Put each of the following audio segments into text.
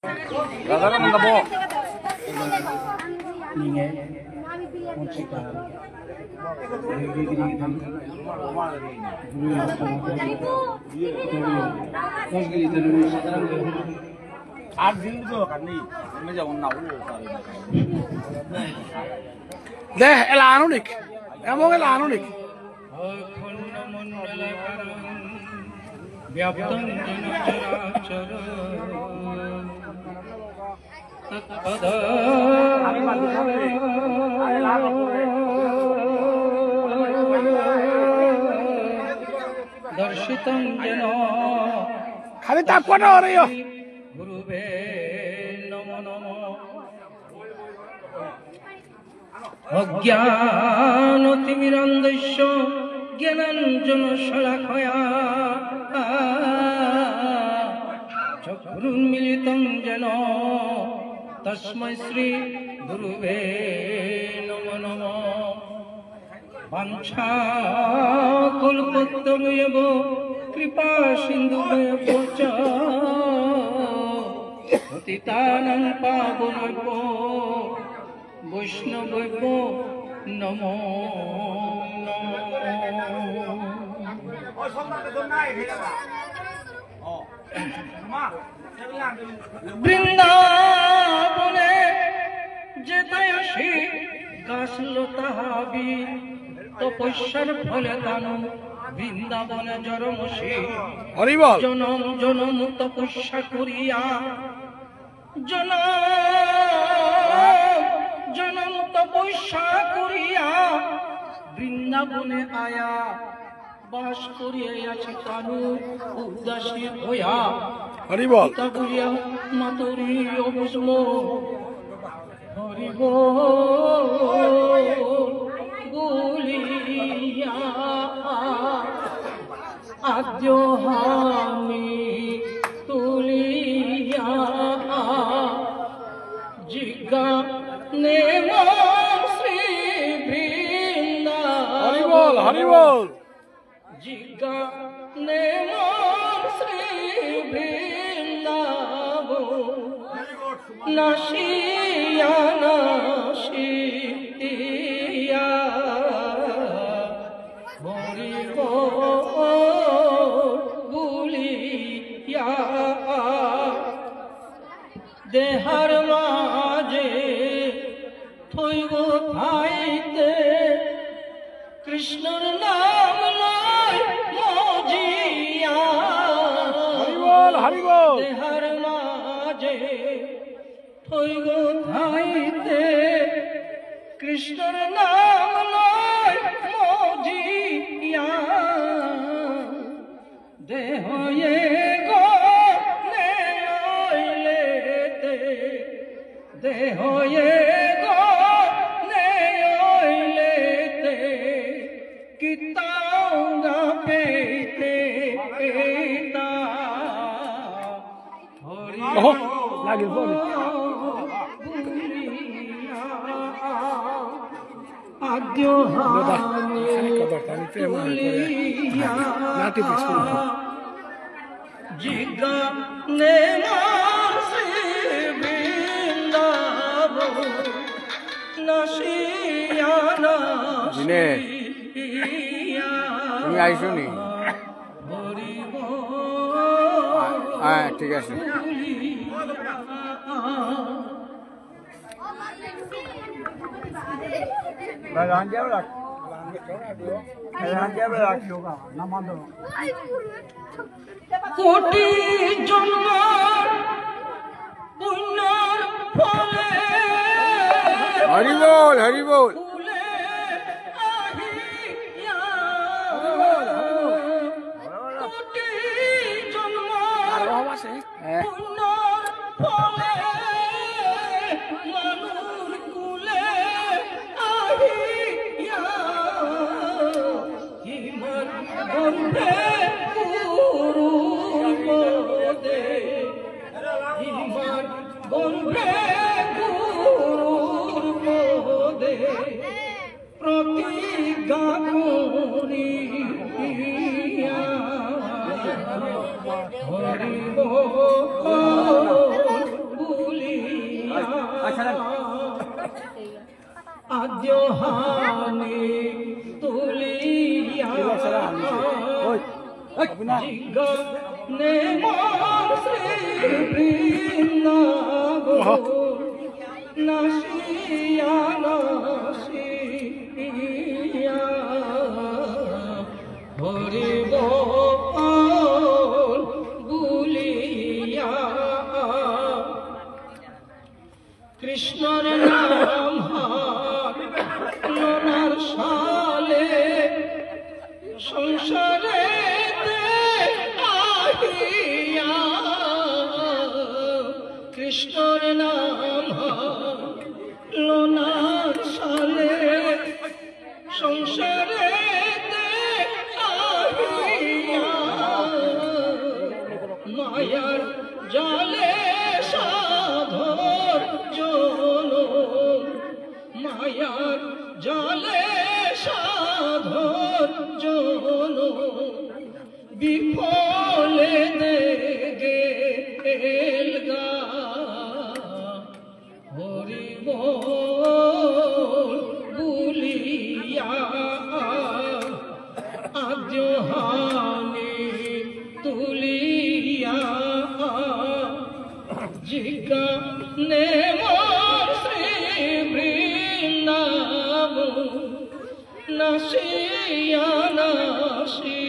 Rasa mantap po. Ninge, Monchika, Deh, elano nik. Emang elano nik. दर्शितं येन खाली ताकवा ना हो रही हो गुरुवे नमो नमो अज्ञानतिमिरान्धस्य ज्ञानाञ्जन शलाकया चक्षुरुन्मीलितं येन तस्मै श्री गुरुवे नमो नमो वाञ्छाकल्पतरुभ्यश्च कृपा सिन्धुभ्यश्च पतितानां पावनेभ्यो वैष्णवेभ्यो नमो বৃন্দাবনে যেতায় আসি গাছলতা হাবি তপস্যার ফলে দানু বৃন্দাবনে জন্মসি জনম জনম তপস্যা করিয়া জনম জনম তপস্যা করিয়া বৃন্দাবনে আয়া বাস করিয়াছি কানু উদাসী হইয়া হরিবল তাগুলিয়া মাতরি অবস্ম হরিব গুলিয়া আদ্য হামি তুলিয়া জিজ্ঞা নেম শ্রী বৃন্দা হরিবল হরিবল জিজ্ঞা নেম শ্রী বৃন্দাব নাসিয়া নাসিয়া হরিব গুলিয়া দেহার মাঝে থইব খাইতে কৃষ্ণর নাম লয় মজিয়া হরিবল হরিবল দেহার মাঝে থইব খাইতে কৃষ্ণর নাম লয় মজিয়া দেহ এ গো নেইলেতে দেহ এ গো নেইলেতে কিতাঙ্গা পেতে পেতা হরি লাগিল পরে আদ্য নাটি পিছু জিজ্ঞা নেম শ্রী বৃন্দাব নাসিয়া নাসিয়া তুমি আইসো নি হ্যাঁ ঠিক আছে কোটি জন্ম পুণ্যর ফলে হরিবল হরিবল ফুলে আহিয়া কোটি জন্ম পুণ্যর ফলে মানুর কুলে আহিয়া হিমর গন্ধে গুরুর পদে হিমর গন্ধে গুরুর পদে প্রতিজ্ঞা করিয়া হরি বল আদ্যহানি তুলিয়া জিজ্ঞানে মন শ্রী বৃন্দাবন নাসিয়া নাসিয়া হরি বল বুলিয়া কৃষ্ণর নাম হার সালে সংসারে আহিয়া কৃষ্ণর নাম লোনার সালে সংসারে আহিয়া মায়ার জালে সাধর জন মায়ার জালে সাধর জন বিফলে গেল গা হরি বল বুলিয়া আদ্যহানি তুলিয়া জিজ্ঞানে মন শ্রী বৃন্দাবন নাসিয়া নাসিয়া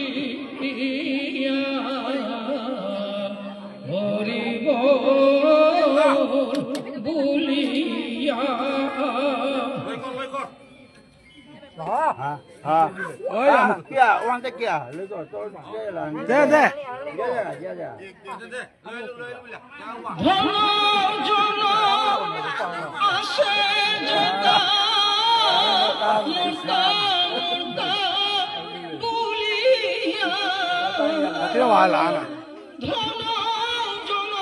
হরি বল বুলিয়া Kia, uang thế kia, lấy rồi tôi đây là দে দে ধন জন আসে যেতা মুর্দা মুর্দা বলিয়া 这完了呢 ধন জন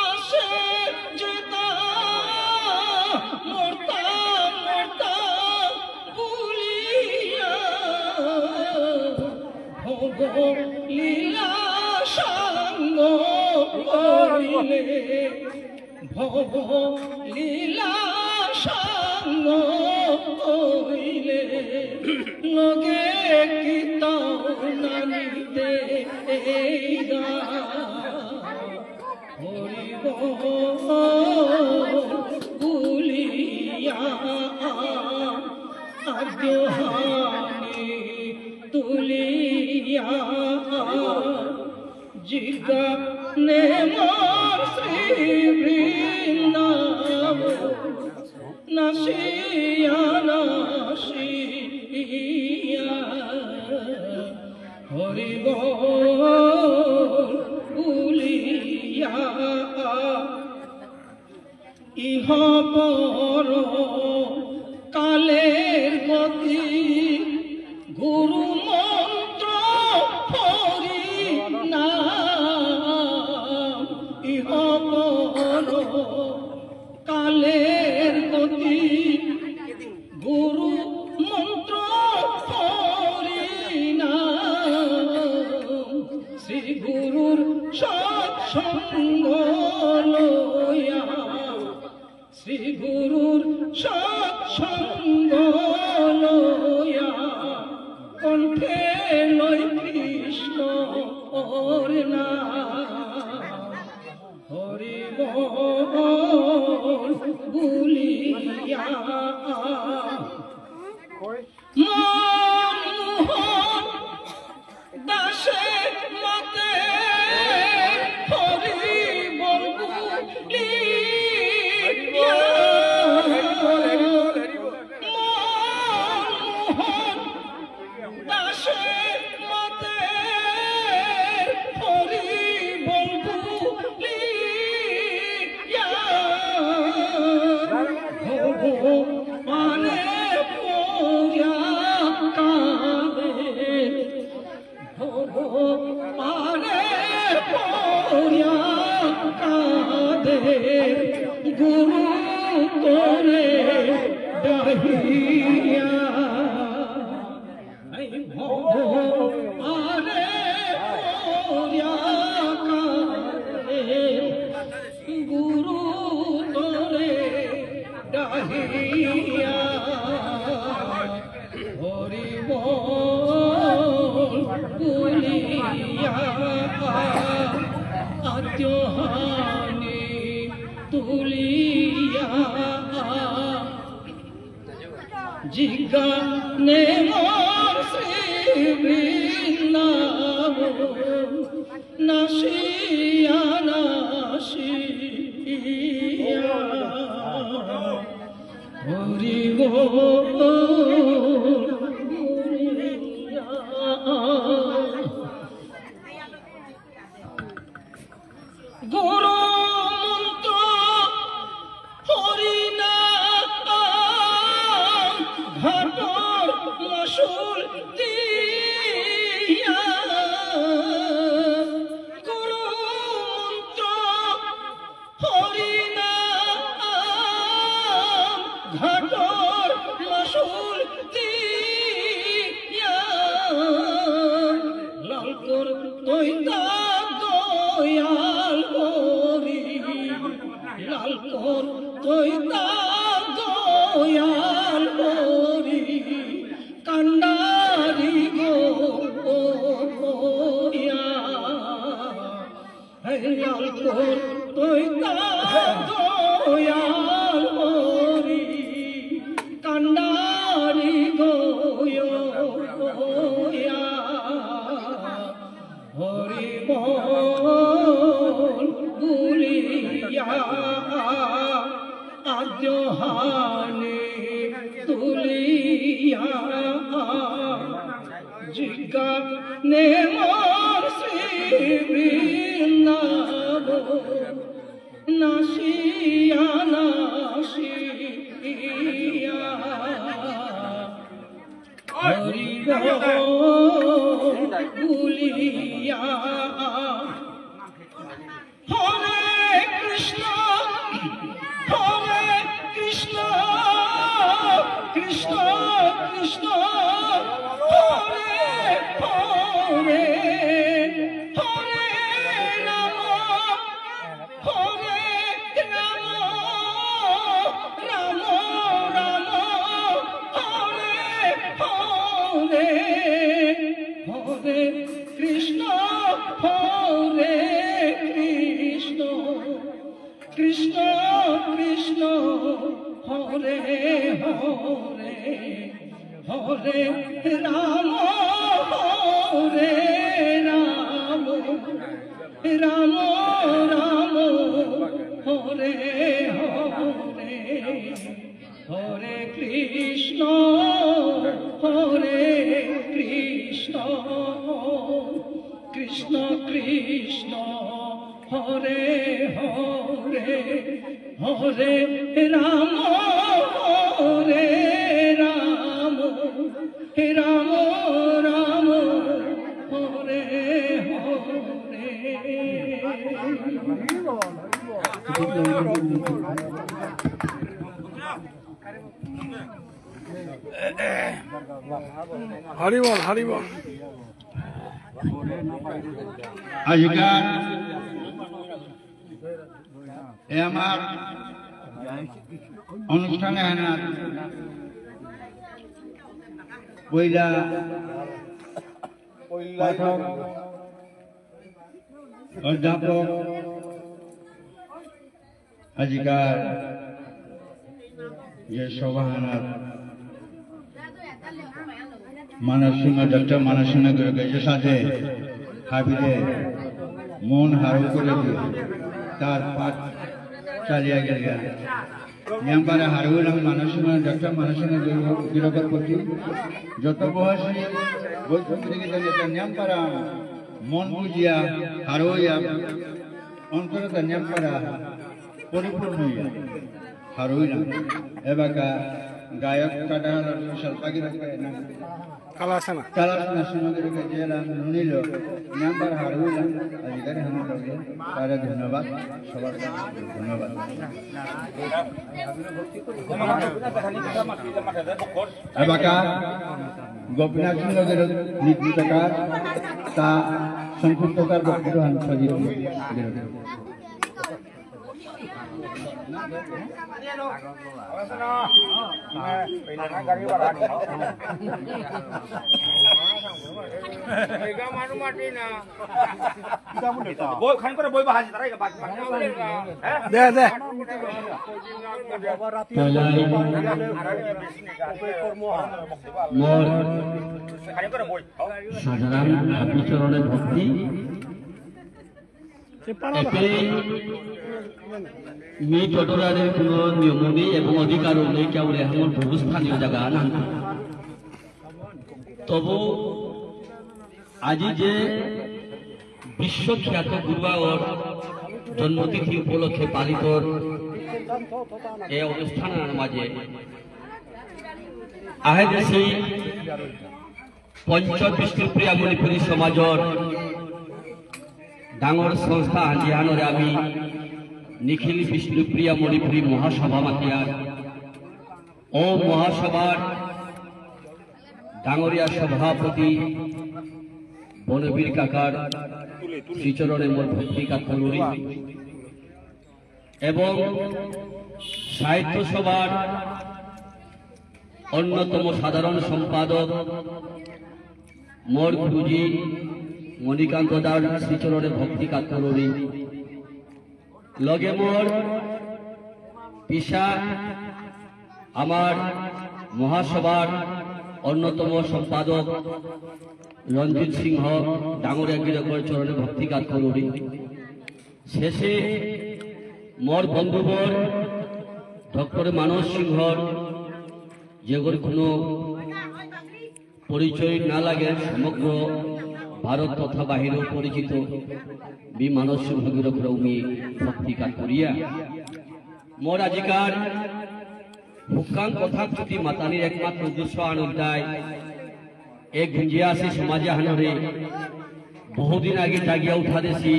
আসে যেতা মুর্দা মুর্দা বলিয়া ভোগ লীলা সঙ্গ করিলে ভব লীলা সঙ্গ করিলে লগে কীর্তনানিতে গা হরি বল বুলিয়া আদ্যহানি তুলিয়া জিজ্ঞানে মন শ্রী বৃন্দাবন নাসিয়া নাসিয়া হরি বল বুলিয়া ইহ পর কালের গতি গুরু মন্ত্র হরি নাম ইহ পর কালের গতি গুরু মন্ত্র হরি নাম শ্রী গুরুর সৎসঙ্গ লয়া শ্রী গুরুর সৎসঙ্গ লয়া কণ্ঠে লই কৃষ্ণ হরি নাম হরি বল বুলিয়া মনমোহন দাসে মতে হরি বল বুলিয়া মনমোহন দাসে মতে হরি বল বুলিয়া মানে পোয়া কাঁদে মানে পোয়া কাঁদে গুরু তোরে ডাহিয়া মানে পোয়া কাঁদে গুরু তোরে ডাহিয়া হানি তুলিয়া জিজ্ঞানে মোর শ্রী বৃন্দাবন নাসিয়া নাসিয়া হরি বল গুরু মন্ত্র হরি নাম ঘাটর মশুল দিয়া গুরু মন্ত্র হরি নাম ঘাটর মশুল দিয়া লাল কর দইতা দয়াল হরি লাল কর দইতা দয়াল হরি কান্ডারি গো লাল কর দইতা দয়াল হরি কান্ডারি গো হরি বল বুলিয়া আদ্য হানি তুলিয়া জিজ্ঞানে মোর শ্রী বৃন্দাবন নাসিয়া নাসিয়া হরি বল বুলিয়া হরে কৃষ্ণ কৃষ্ণ কৃষ্ণ হরে হরে হরে রাম রাম রাম হরে হরে হরে কৃষ্ণ হরে কৃষ্ণ কৃষ্ণ কৃষ্ণ হরে হরে হরে রাম হরে রাম রাম রাম হরে হরে হরে কৃষ্ণ কৃষ্ণ কৃষ্ণ হরে হরে হরে রাম হরে রাম রাম রাম হরে হরে হরি বল হরি বল আজকাল আমার অনুষ্ঠানে আনার পয়লা পাঠক অধ্যাপক আজকাল যে সভা আনার মানসিংহ ডক্টর মানসিংহ গেজের সাথে হাবিলে মন হারু করে দিয়ে তার পাঠ চালিয়ে গেলেন নিয়মপাড়া হারুলাম মানসিংহ ডক্টর মানসিংহ গিরকর প্রতি যত বয়সী বৈষ্ণবী নেতা নিয়মপাড়া মন বুঝিয়া হারুইয়া অন্তরতা নিয়মপাড়া পরিপূর্ণ হইয়া হারুইলাম এবাকা গায়ক কাটার শিল্পাগী কালাসানা সুন্দর জেলাম নুনিল নাম্বার হারুইলাম আজকাল আমার তারা ধন্যবাদ সবার ধন্যবাদ এবাকা গোপীনাথ সিংহের নৃত্যকার তা সংক্ষিপ্তকার বক্তব্য সজিত বই খান করে বই বাহাজি তারাই দে দে সাধারণ আচরণের ভক্তি মি টটরারের কোনো নিয়ম নেই এবং অধিকারও নেই কেবল এমন বহু স্থানীয় জায়গা নাম তবু আজি যে বিশ্বখ্যাত গুরুবাওর জন্মতিথি উপলক্ষে পালিত এই অনুষ্ঠানের মাঝে আহে দেশে পঞ্চ বিষ্ণুপ্রিয়া মণিপুরী সমাজর ডাঙর সংস্থা হাজিয়ানরে আমি নিখিল বিষ্ণুপ্রিয়া মণিপুরী মহাসভা মাতিয়ার ও মহাসভার ডাঙরিয়া সভাপতি বনবীর কাকার শ্রীচরণে মোর ভক্তি কাকুরি এবং সাহিত্য সভার অন্যতম সাধারণ সম্পাদক মোর গুরুজি মণিকান্ত দার শ্রীচরণে ভক্তি কাকুরি লগে মোর পিসা আমার মহাসভার অন্যতম সম্পাদক রঞ্জিত সিংহ ডাঙরিয়া গিরকর চরণে ভক্তিকাত করি শেষে মোর বন্ধুবর ডক্টর মানস সিংহর যেগুলো কোনো পরিচয় না লাগে সমগ্র ভারত তথা বাহিরেও পরিচিত বি মানস সিংহ গিরকর উমি ভক্তিকাত করিয়া মোর আজিকার হুকাং কথা প্রতি মাতানির একমাত্র উদ্দেশ্য আনন্দায় এক গুঞ্জিয়া আছে সমাজে হানরে বহুদিন আগে জাগিয়া উঠা দেশি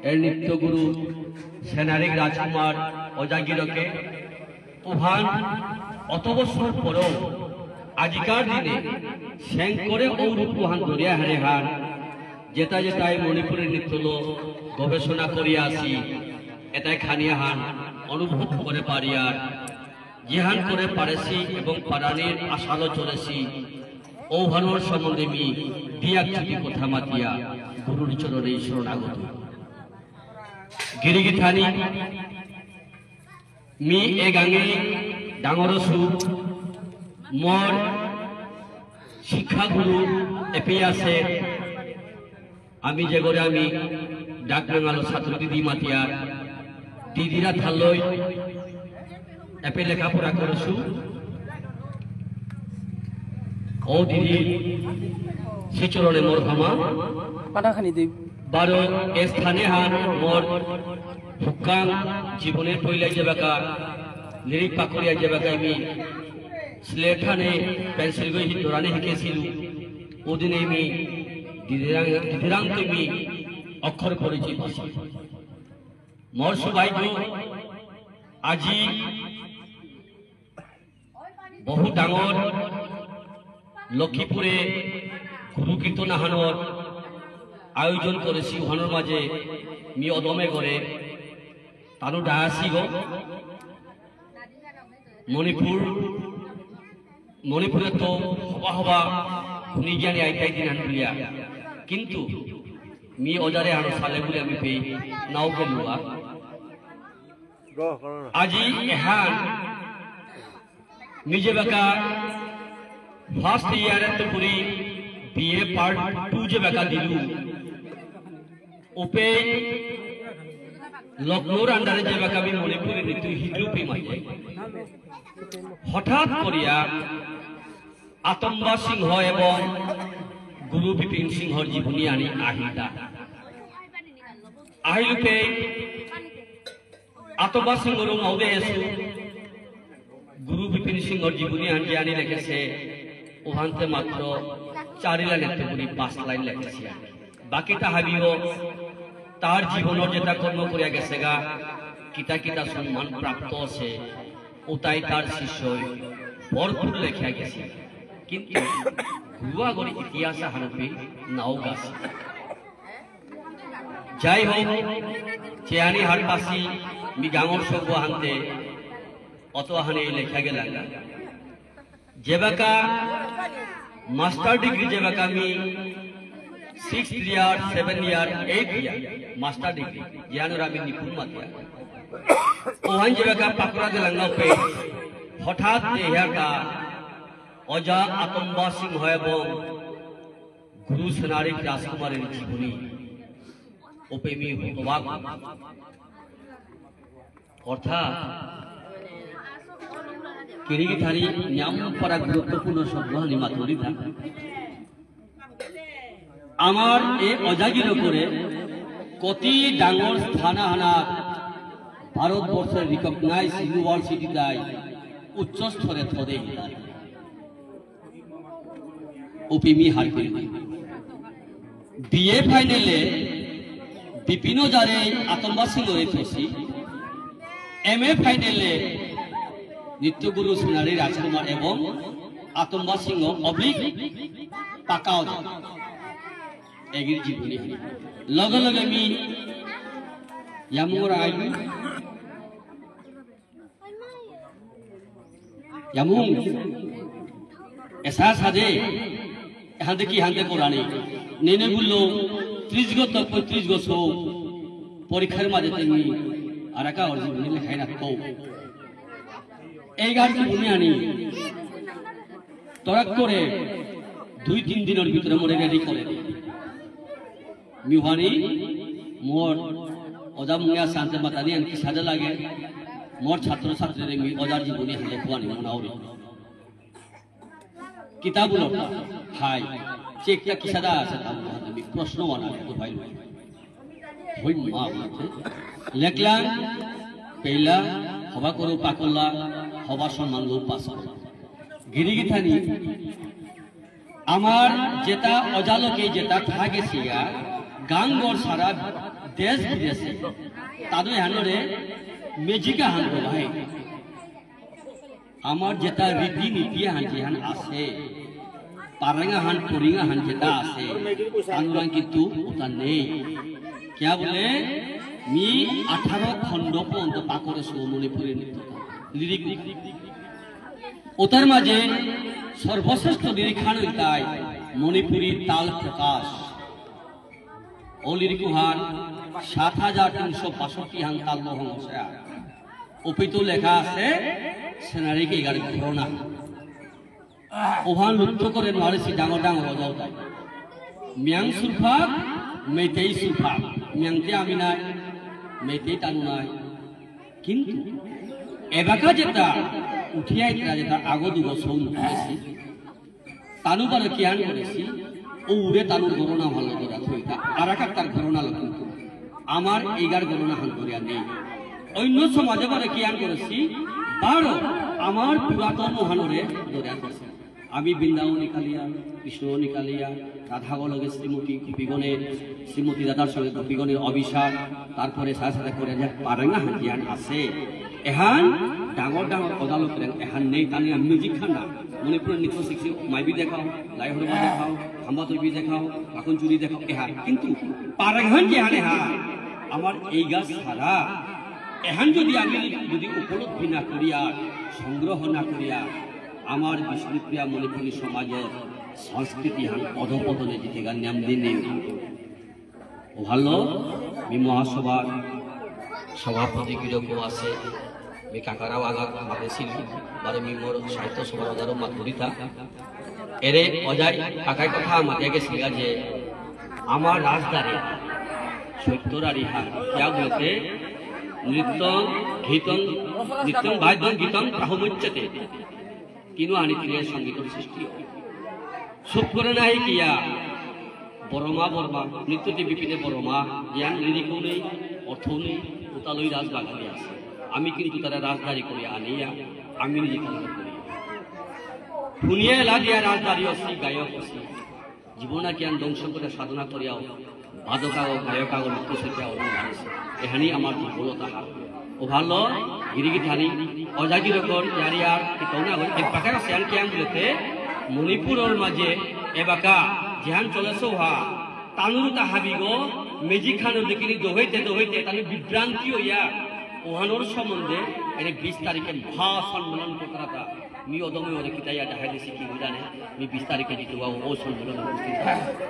এর নিত্যগুরু সেনারিক রাজকুমার অজাগিরকে উভান অত বছর পরেও আজিকার দিনে সেং করে ও রূপহান দরিয়া হারে হান যেটা যেটাই মণিপুরের নৃত্য গবেষণা করিয়া আসি এটাই খানিয়া হান অনুভব করে পারিয়ার জিহান করে পারেছি এবং পারানির আশালো চলেছি ঔভানোর সম্বন্ধে মি দিয়াক ছুটি কথা মাতিয়া গুরুর চরণে শরণাগত গিরিগিঠানি মি এ গাঙে ডাঙরসু মোর শিক্ষাগুরু এপি আছে আমি যে করে আমি ডাক বাঙালো ছাত্র দিদি মাতিয়ার দিদিরা থালই এপে লেখাপড়া করেছু ও দিদি শ্রীচরণে মোর ক্ষমা বারো এ স্থানে হান মোর হুকাং জীবনের পইলাই যে বেকা লিরিক পাকড়িয়া যে বেকা আমি স্লেটানে পেন্সিল গই দরানে শিখেছিল ওদিনে আমি দিদিরাংকে আমি অক্ষর পড়েছি মোর সৌভাগ্য আজি বহু ডাঙর লক্ষ্মীপুরে গুরু কীর্তন আহানোর আয়োজন করেছি ওখানোর মাঝে মি অদমে করে তানো ডায়াসি গো মণিপুরে তো হবা হবা খুনি জ্ঞানী আইতাই দিন আনবিলিয়া কিন্তু মি অজারে আনো সালে বলে আমি পেয়ে নাও গেলুয়া আজি এহান নিজে বেকা ফার্স্ট ইয়ার তো পুরি বিএ পার্ট 2 যে বেকা দিলু ওপে লখনৌর আন্ডারে যে বেকা আমি মণিপুরে নিতু হিজু পে মাইছে হঠাৎ করিয়া আতম্বা সিংহ এবং গুরু বিপিন সিংহর জীবনী আনি আহিতা আহিলুপে আতম্বা সিংহর মৌদে এসু গুরু বিপিন সিংহর জীবনী আনি আনি লিখেছে ওখানতে মাত্র 4 লাইন এত করি 5 লাইন লিখেছে বাকিটা হাবিও তার জীবনের যেটা কর্ম করিয়া গেছে গা কিতা কিতা সম্মান প্রাপ্ত আছে ওটাই তার শিষ্য ভরপুর লেখা গেছে কিন্তু গুরুয়াগরি ইতিহাস হারপে নাও গাছ যাই হোক চেয়ানি হারপাসি মি গাঙর সব হানতে অত হানে লেখা গেল যেবাকা मास्टर डिग्री जेबा कमी 6 year 7 year 8 year master degree यानो रामी निपुण मातिया ओहान जेबा का पाकुरा देलांगा पे हठात देहका अजा आतंबा सिंह हयबं गुरु सेनारी राजकुमार जीवनी ओपेमी अबाक अर्थात किरीगिथारी नाम परा गुरुत्वपूर्ण शब्द मातुरी था आमार ए अजागिर करे कति डांगर स्थाना हाना भारतवर्षेर रिकगनाइज यूनिवर्सिटी दाय उच्च स्तरे थदे ओपिमी हार करी बीए फाइनले विपिन जारे आतंबा सिंह थसी एमए फाइनले नित्यगुरु सेनारी राजकुमार एवं आतंबा सिंह अब्लिक पाकाओ एगिर जीवनी लगे लगे मी यामुर आयु यामुं ऐसा सादे हांदे की हांदे कोरानी नेने गुल्लो 30 गो तक 35 गो सो परीक्षार माजे तेमी आराका और जीवनी लेखाय ना तो एगार जीवनी आनी तड़क करे 2-3 दिनेर भितरे मोरे रेडी करे मिहानी मोर अजा मुंगिया शांति बतानी अनकी साजा लागे मोर छात्र छात्री रे मी अजार जीवनी हले खुआनी मनाउरी किताब लटा हाय चेकटा किसादा আছে আমি প্রশ্ন বানাই তো ভাই হই মা বলতে লেখলাম পেলা হবা করো পাকলা হবা সম্মান লো পাস গিরিগিথানি আমার যেটা অজালকে যেটা থাগেছিয়া গাঙ্গর সারা দেশ বিদেশে তাদের হানরে মেজিকা হানবো ভাই আমার যেটা রীতি নীতি হান আছে पारेंगा हान पुरिंगा हान जेता आसे अनुरां किंतु ओता नेई क्या बोले मी 18 खंड पर्यंत पाकरे सो मणिपुरी नृत्य लिरिक ओतार माजे सर्वश्रेष्ठ लिरिक खान हইতাই मणिपुरी ताल प्रकाश ओ लिरिक हान 7362 हान ताल लहंगसा ओपितो लेखा আছে सेनारी के 11 घरना ओहान लुप्त करे नरेसी डांगर डांगर अजाव ताई म्यांग सुरफा मेतेई सुरफा म्यांगते आमी नाय मेतेई तानु नाय किन्तु एबाका जेता उठियाई तरा जेता आगो दुगो सौन करेছি तानु बारे कियान करेছি ओ उड़े तानु गणना भालो करा थইতা आराका तार गणना ल किन्तु आमार 11 गणना हान करिया नेই অন্য সমাজে বারে কিয়ান করেছি 12 আমার পুরাতন মহানরে ধরে আছে আমি বৃন্দাবন নিকালিয়া কৃষ্ণ নিকালিয়া রাধা গলগে শ্রীমতী গোপীগণের শ্রীমতী দাদার সঙ্গে গোপীগণের অভিষেক তারপরে সাথে সাথে করে যে পারেঙ্গা হাতিয়ান আছে এহান ডাঙর ডাঙর অদালত করেন এহান নেই তানিয়া মিউজিক খানা মণিপুরের নৃত্য শিখছি মাইবি দেখাও লাইহরমা দেখাও খাম্বা তৈবি দেখাও কাকন চুরি দেখাও এহান কিন্তু পারেঙ্গান যে হানে হা আমার এই গাছ সারা এহান যদি আমি যদি উপলব্ধি না করিয়া সংগ্রহ না করিয়া আমার বিষ্ণুপ্রিয়া মণিপুরী সমাজের সংস্কৃতি হান অধপতনে যেতে গান নাম দিন ও ভালো মি মহাসভার সভাপতি কিরকম আছে মি কাকারাও আগা আমাদের শিল্পী বারে মি মোর সাহিত্য সভার অজারও মাতুরিতা এরে অজাই কাকাই কথা আমাকে গেছিল যে আমার রাজদারে সত্যরারি হান क्या বলতে नृत्यं गीतं नित्यं वाद्यं गीतं प्राहुमुच्यते किनु आनी तिरे संगीतर सृष्टि सुख करे नाही किया बरमा बरमा नृत्यते विपिने बरमा ज्ञान लिरिकও নেই অর্থও নেই উতালই রাজ বাগানে আছে আমি কিন্তু তারা রাজদারি করে আনিয়া আমি নিজে কাজ করি শুনিয়ে লাগিয়া রাজদারি আছে গায়ক আছে জীবনা জ্ঞান ধ্বংস করে সাধনা করিয়াও বাদকাও গায়কাও নৃত্য শিক্ষাও জানিছে এহানি আমার দুর্বলতা ও ভালো গিরিগিথানি অজাগিরকর ইয়ারিয়ার কিতনা হই এক পাকার সেন কিয়ান বলতে মণিপুরের মাঝে এবাকা ধ্যান চলেছে হা তানুর তাহাবিগো মেজি খানো দেখিনি দহইতে তানি বিভ্রান্তি হইয়া ওহানোর সম্বন্ধে এর 20 তারিখে ভাষণ মনন করতা मी अदमी और किताया ढाई सिक्की गुजाने मी 20 तारीखे जितु ओ सम्मेलन उपस्थित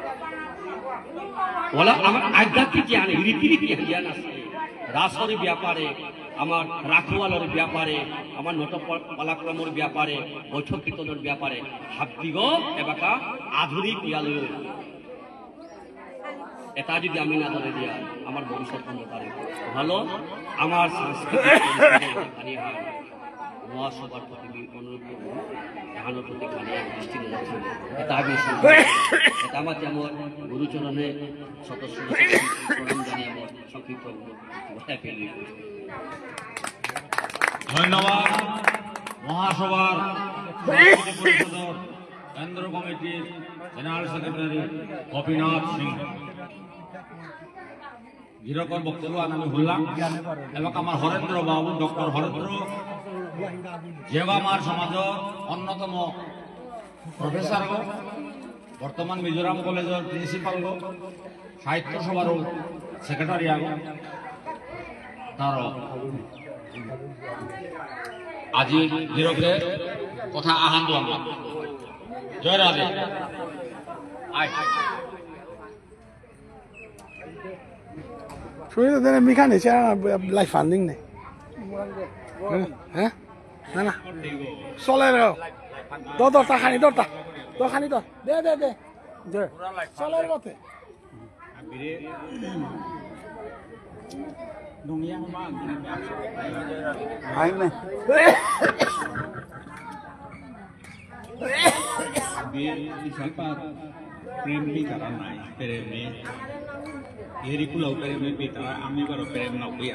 ওলা আমার আধ্যাত্মিক জ্ঞান রীতিনীতি জ্ঞান আছে রাসরের ব্যাপারে আমার রাখওয়ালের ব্যাপারে আমার নটপালাক্রমের ব্যাপারে বৈঠক কীর্তনের ব্যাপারে হাব্বিগ এবাকা আধুনিক ইয়ালয় এটা যদি আমি না ধরে দিয়া আমার ভবিষ্যৎ অন্ধকারে ভালো আমার সাংস্কৃতিক মহাসভার প্রতি অনুরোধ করব ধানের প্রতি খালি দৃষ্টি রাখছি এটা আমি এটা আমার যেমন গুরুচরণে সদস্য প্রণাম জানিয়ে আমার সংক্ষিপ্ত ধন্যবাদ মহাসভার পরিষদের কেন্দ্র কমিটির জেনারেল সেক্রেটারি গোপীনাথ সিং গিরকর বক্তব্য আমি শুনলাম এবং আমার হরেন্দ্র বাবু ডক্টর হরেন্দ্র যেগো আমার সমাজের অন্যতম প্রফেসর গো বর্তমান মিজোরাম কলেজের প্রিন্সিপাল গো সাহিত্য সভার সেক্রেটারি আগো তার আজি গিরকে কথা আহান দো আমার জয় রাধে শুয়ে দেন মিখান এসে লাইফ ফান্ডিং নেই হ্যাঁ না না চলে রে দরটা খানি দরটা তো খানি তো দে দে দে দে চলে পথে प्रेम भी करा ना प्रेम में येरी कुलाव प्रेम में भी करा आमी बारो प्रेम ना हुई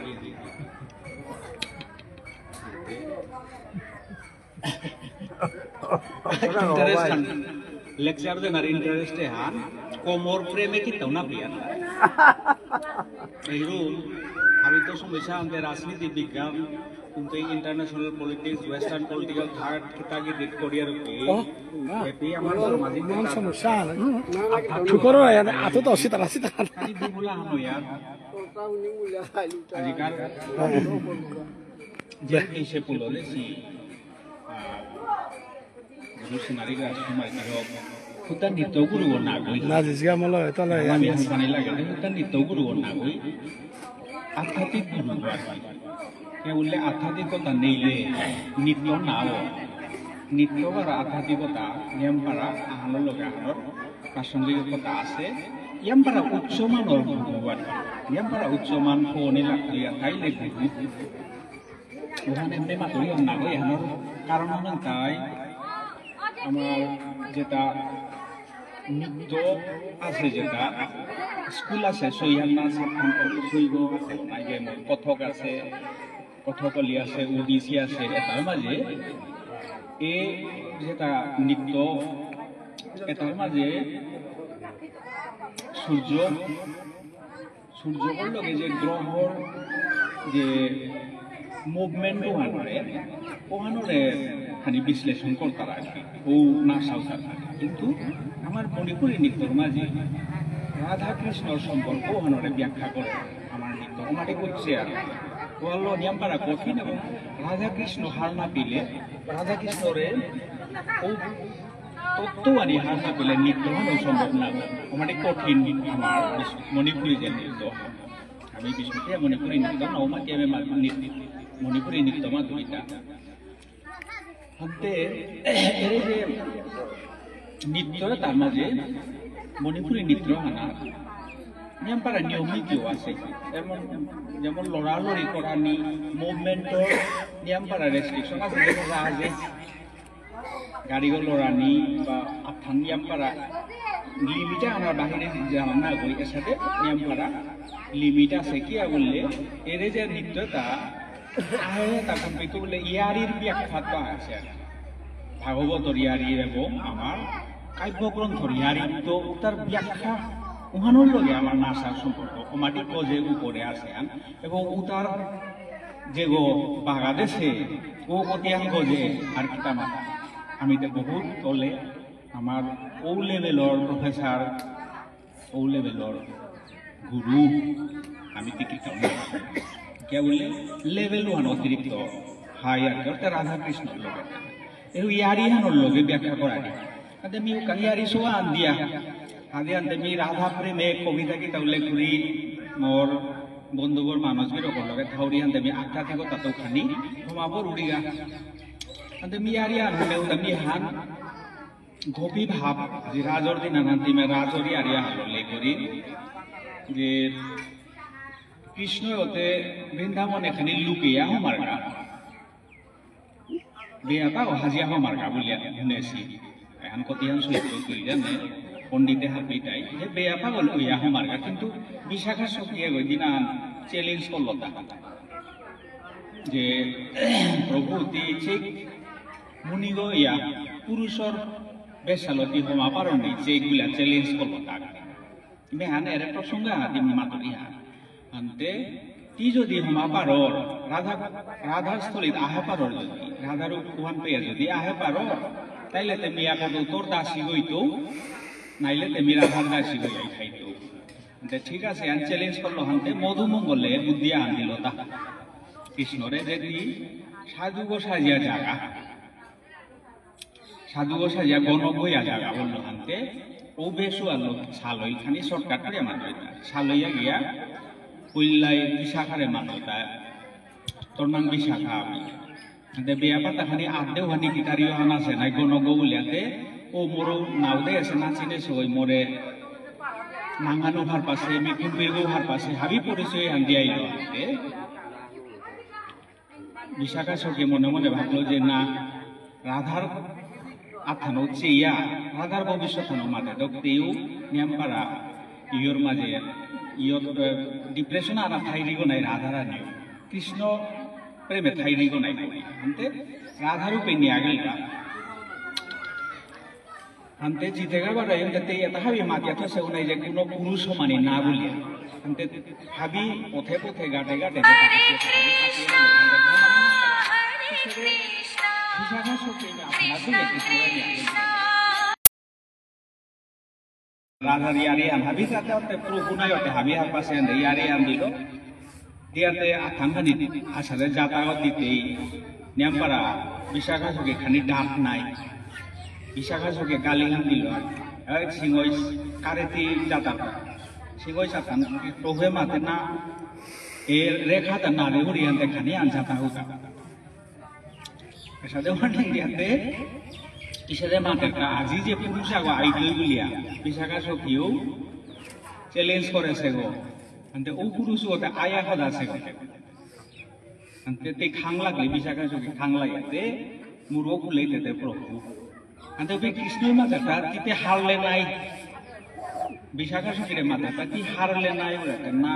इंटरेस्ट लेक्चर दे नारी इंटरेस्ट है हां कोमोर प्रेम में कितना ना पिया एरो अभी तो समस्या अंदर राजनीति विज्ञान কিন্তু international politics western political third কিতাগি ডিট কোরিয়ার এপি আমার সামাজিক মান সমস্যা না শুকরো আতো তো সিতা রাসিতা di mula hanu ya আজিকার যে এসে পুললে সি গুরু সিনারিগা সুমাই দিও খুতা নিতো গুরু না গই না জিসগা মলো তলে আমি হাসানি লাগে খুতা নিতো গুরু না গই আধ্যাত্মিক গুরু বললে আধ্যাত্মিকতা নেইলে নিত্য নাও নিত্য আর আধ্যাত্মিকতা নিয়ম পারা আহানোর লগে আহানোর প্রাসঙ্গিকতা আছে ইয়াম পারা উচ্চমানৰ ভগৱান ইয়াম পারা উচ্চমান ফোনে লাগিয়া খাইলে গুরু ওখানে এমনি মাতরি না গই আহানোর কারণ হন তাই আমার যেটা নিত্য আছে যেটা স্কুল আছে সৈয়ান্না সাতখান সৈব আছে মাইগে কথক আছে কথকলি আছে ওডিসি আছে এটার মাঝে এই যেটা নৃত্য এটার মাঝে সূর্যর লগে যে গ্রহর যে মুভমেন্ট ওহানরে খানি বিশ্লেষণ করতার আর কি ও না সাউসার কিন্তু আমার মণিপুরী নৃত্যর মাঝে রাধা কৃষ্ণর সম্পর্ক ওহানরে ব্যাখ্যা করে আমার নৃত্য আমাকে করছে আর বললো নিয়ম পারা কঠিন এবং রাধা কৃষ্ণ হার না পেলে রাধা কৃষ্ণরে ও তত্ত্ববাদী হার না পেলে নৃত্য হন সম্ভব না আমাকে কঠিন আমার মণিপুরী যে নৃত্য আমি বিষ্ণুপ্রিয়া মণিপুরী নৃত্য নৌমাকে আমি মণিপুরী নৃত্য মাধুরীটা হাতে এর যে নৃত্য তার মাঝে মণিপুরী নৃত্য হানা নিয়ম পারা নিয়মিতও আছে যেমন লড়ালড়ি করা নি মুভমেন্টর নিয়ম পারা রেস্ট্রিকশন আছে যেমন রাজে গাড়ি লড়ানি বা আফান নিয়ম পারা লিমিটে আমার বাহিরে জানা না গই এর সাথে নিয়ম পারা লিমিট আছে কি বললে এর যে নৃত্যটা আহে তখন কিন্তু বলে ইয়ারির ব্যাখ্যা আছে ভাগবতর ইয়ারি এবং আমার কাব্যগ্রন্থর ইয়ারি তো তার ব্যাখ্যা ওহানোর লগে আমার নাসার সম্পর্ক ওমাটি যে উপরে আছে এবং উতার যে গো বাংলাদেশে ও কতিয়াঙ্গ যে আর কিতা মাথা আমি তো বহুত তলে আমার ও লেভেলর প্রফেসর ও লেভেলর গুরু আমি টিকিট কে বললে লেভেল ওয়ান অতিরিক্ত হাই আর রাধা কৃষ্ণ লগে এই ইয়ারি হানোর লগে ব্যাখ্যা করা নি আদে মি কাং ইয়ারি সোয়া আন দিয়া আদে আনতে মি রাধা প্রেমে কবিতা কি তাউলে করি মোর বন্ধুবর মানুষের ওপর লগে থাউরি আনতে মি আটটা থেকে তাতো খানি হমাবর উড়িগা আনতে মি ইয়ারি আন হলে মি হান গোপী ভাব যে রাজর দিন আনতে মে রাজরি আরিয়া হলো লে করি যে কৃষ্ণ হতে বৃন্দাবন এখানে লুকিয়া হমারগা বেয়াটা হাজিয়া হমারগা বলিয়া শুনেছি এখন কতিহান সত্য কই জানে পণ্ডিতে হাবি তাই যে বেয়া পাগল হইয়া হমারগা কিন্তু বিশাখা সখিয়া গই দিনা চ্যালেঞ্জ করল তাহা যে প্রভু ঠিক মুনিগ ইয়া পুরুষর বেশালতি হমা পারনি যেগুলা চ্যালেঞ্জ করল তাহা বেহান এর প্রসঙ্গে হাতি মাতুরিয়া আনতে তি যদি হমা পারর রাধার স্থলিত আহে পারর যদি রাধার উহান পেয়ে যদি আহে পারর তাইলে তেমি এখন তোর দাসী গইতো নাইলে তেমি রাধার দাসী গই খাইতো ঠিক আছে আন চ্যালেঞ্জ করলো হানতে মধুমঙ্গলে বুদ্ধি আন দিল তা কৃষ্ণরে যদি সাধু গো সাজিয়া জাগা সাধু গো সাজিয়া গণক হইয়া জাগা বললো হানতে ও বেশু আলো সালই খানি শর্টকাট করে মানবে সালইয়া গিয়া কইলাই বিশাখারে মানতা তোর নাম বিশাখা আমি বেয়া পাতা খানি আদেও হানি গিটারিও হান আছে নাই গণক বলিয়াতে ও মোর নাও দে আছে নাচিনে সই মোরে নাঙ্গানো ভার পাশে মেকুন বেগো ভার পাশে হাবি পরিচয় হান দিয়াই হাতে বিশাখা সখী মনে মনে ভাবলো যে না রাধার আথানো চেয়া রাধার ভবিষ্যৎ হানো মাঝে দক্তেও নিয়ামপাড়া ইয়র মাঝে ইয়ত ডিপ্রেশন আর থাইরিগো নাই রাধারা নিও কৃষ্ণ প্রেমে থাইরিগো নাই আনতে রাধারূপে নিয়ে আগেলটা আনতে জিতেগা বাড়াই আনতে এটা হাবি মাতিয়া তো সেও নাই যে কোনো পুরুষ সমানি না বলিয়া আনতে হাবি পথে পথে গাটে গাটে রাধার ইয়ারে আন হাবি সাথে প্রভু নাই হাবি হার পাশে ইয়ারে আন দিল দিয়াতে আথাঙ্গানি আসলে যাতায়াত দিতেই নিয়ামপাড়া বিশাখা সঙ্গে খানি ডাক নাই বিশাখা সঙ্গে গালিগান দিল সিংহই কারেতি যাতায়াত সিংহই সাথান প্রভুয়ে মাতে না এ রেখাতে না রে উড়িয়াতে খানি আনসাতা হোক এসাদে ওয়ার্নিং দিয়াতে ইসাদে মাতে আজি যে পুরুষ আগো আইডল গুলিয়া বিশাখা সখীও চ্যালেঞ্জ করেছে গো আনতে ও পুরুষ ওতে আয়া হদা আছে গো আনতে তে খাং লাগলে বিশাখা সখী খাং লাগাতে মুরো খুলেইতে প্রভু আনতে বে কৃষ্ণের মাথাটা তিতে হারলে নাই বিশাখা সখীর মাথাটা কি হারলে নাই ওরাতে না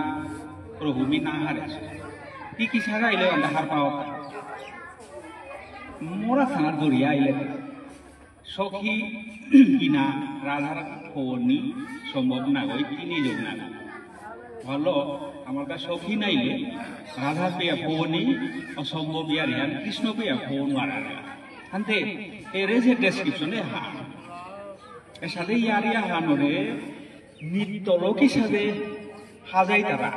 প্রভু মি না হারেছে তি কি সারা আইলে আন্তা হার পাওয়া মোরা থানার দরিয়া আইলে সখী কিনা রাধার খবরনি সম্ভব না গই তিনি যোগ না ভালো আমার কাছে সখী নাইলে রাধা পেয়া খবরনি অসম্ভব ইয়ার ইয়ার কৃষ্ণ পেয়া খবর মারা আনতে এর যে ডেসক্রিপশনে হা এর সাথে ইয়ারিয়া হানরে নিত্যলোক হিসাবে হাজাই তারা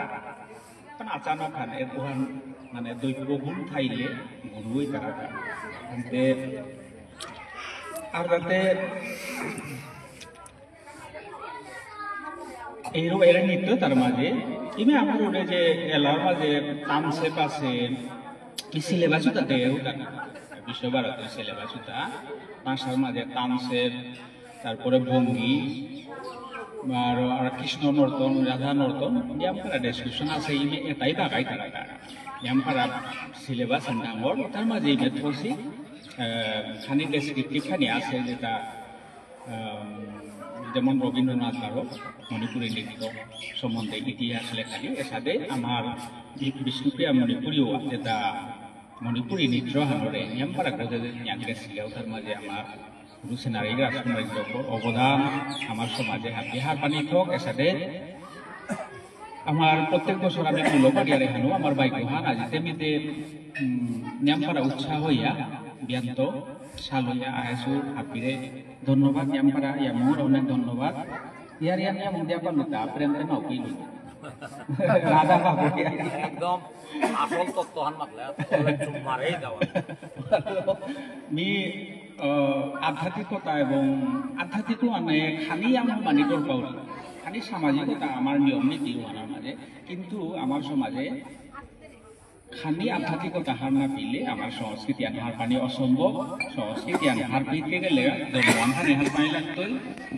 কারণ আচানক হান এর ওহান মানে দৈব গুণ থাইলে গুরুই তারা আনতে আর তাতে এইরকম এর নৃত্য তার মাঝে ইমে আমার ওটা যে এলার মাঝে তামসেপ আছে সিলেবাসও তাতে বিশ্বভারতের সিলেবাসও তা ভাষার মাঝে তামসেপ তারপরে ভঙ্গি আর কৃষ্ণ নর্তন রাধা নর্তন ইয়ামপারা ডেসক্রিপশন আছে ইমে এটাই বাগাই তারা ইয়ামপারা সিলেবাস ডাঙর তার মাঝে ইমে থসি খানি ডেসক্রিপটিভ খানি আছে যেটা যেমন রবীন্দ্রনাথ গারো মণিপুরী নৃত্য সম্বন্ধে ইতিহাস লেখালি এর সাথে আমার বিষ্ণুপ্রিয়া মণিপুরীও যেটা মণিপুরী নৃত্য হানরে নিয়মপাড়া কোথায় গেছিল তার মাঝে আমার রুসেনারি রাজকুমারীর অবদান আমার সমাজে বিহার পানি থক এর সাথে আমার প্রত্যেক বছর আমি কুলপাড়িয়ারে হানো আমার বাইক হান আজি তেমিতে নিয়মপাড়া উৎসাহ হইয়া বিয়ান্ত সালইয়া আহেসু হাপিরে ধন্যবাদ নিয়মপাড়া ইয়া মোর অনেক ধন্যবাদ ইয়ার ইয়ার নিয়ম দিয়া পানুতা প্রেমতে নকি রাধা বাবু একদম আসল তত্ত্বহান মাকলা চুম মারেই দাও মি আধ্যাত্মিকতা এবং আধ্যাত্মিকও মানে খালি আমার মানিকর পাওয়া খালি সামাজিকতা আমার নিয়ম নীতি আনার মাঝে কিন্তু আমার সমাজে খালি আধ্যাত্মিকতা হার না পেলে আমার সংস্কৃতি আনহার পানি অসম্ভব সংস্কৃতি আনহার পেতে গেলে ধর্ম আনহার এহার পানি লাগতো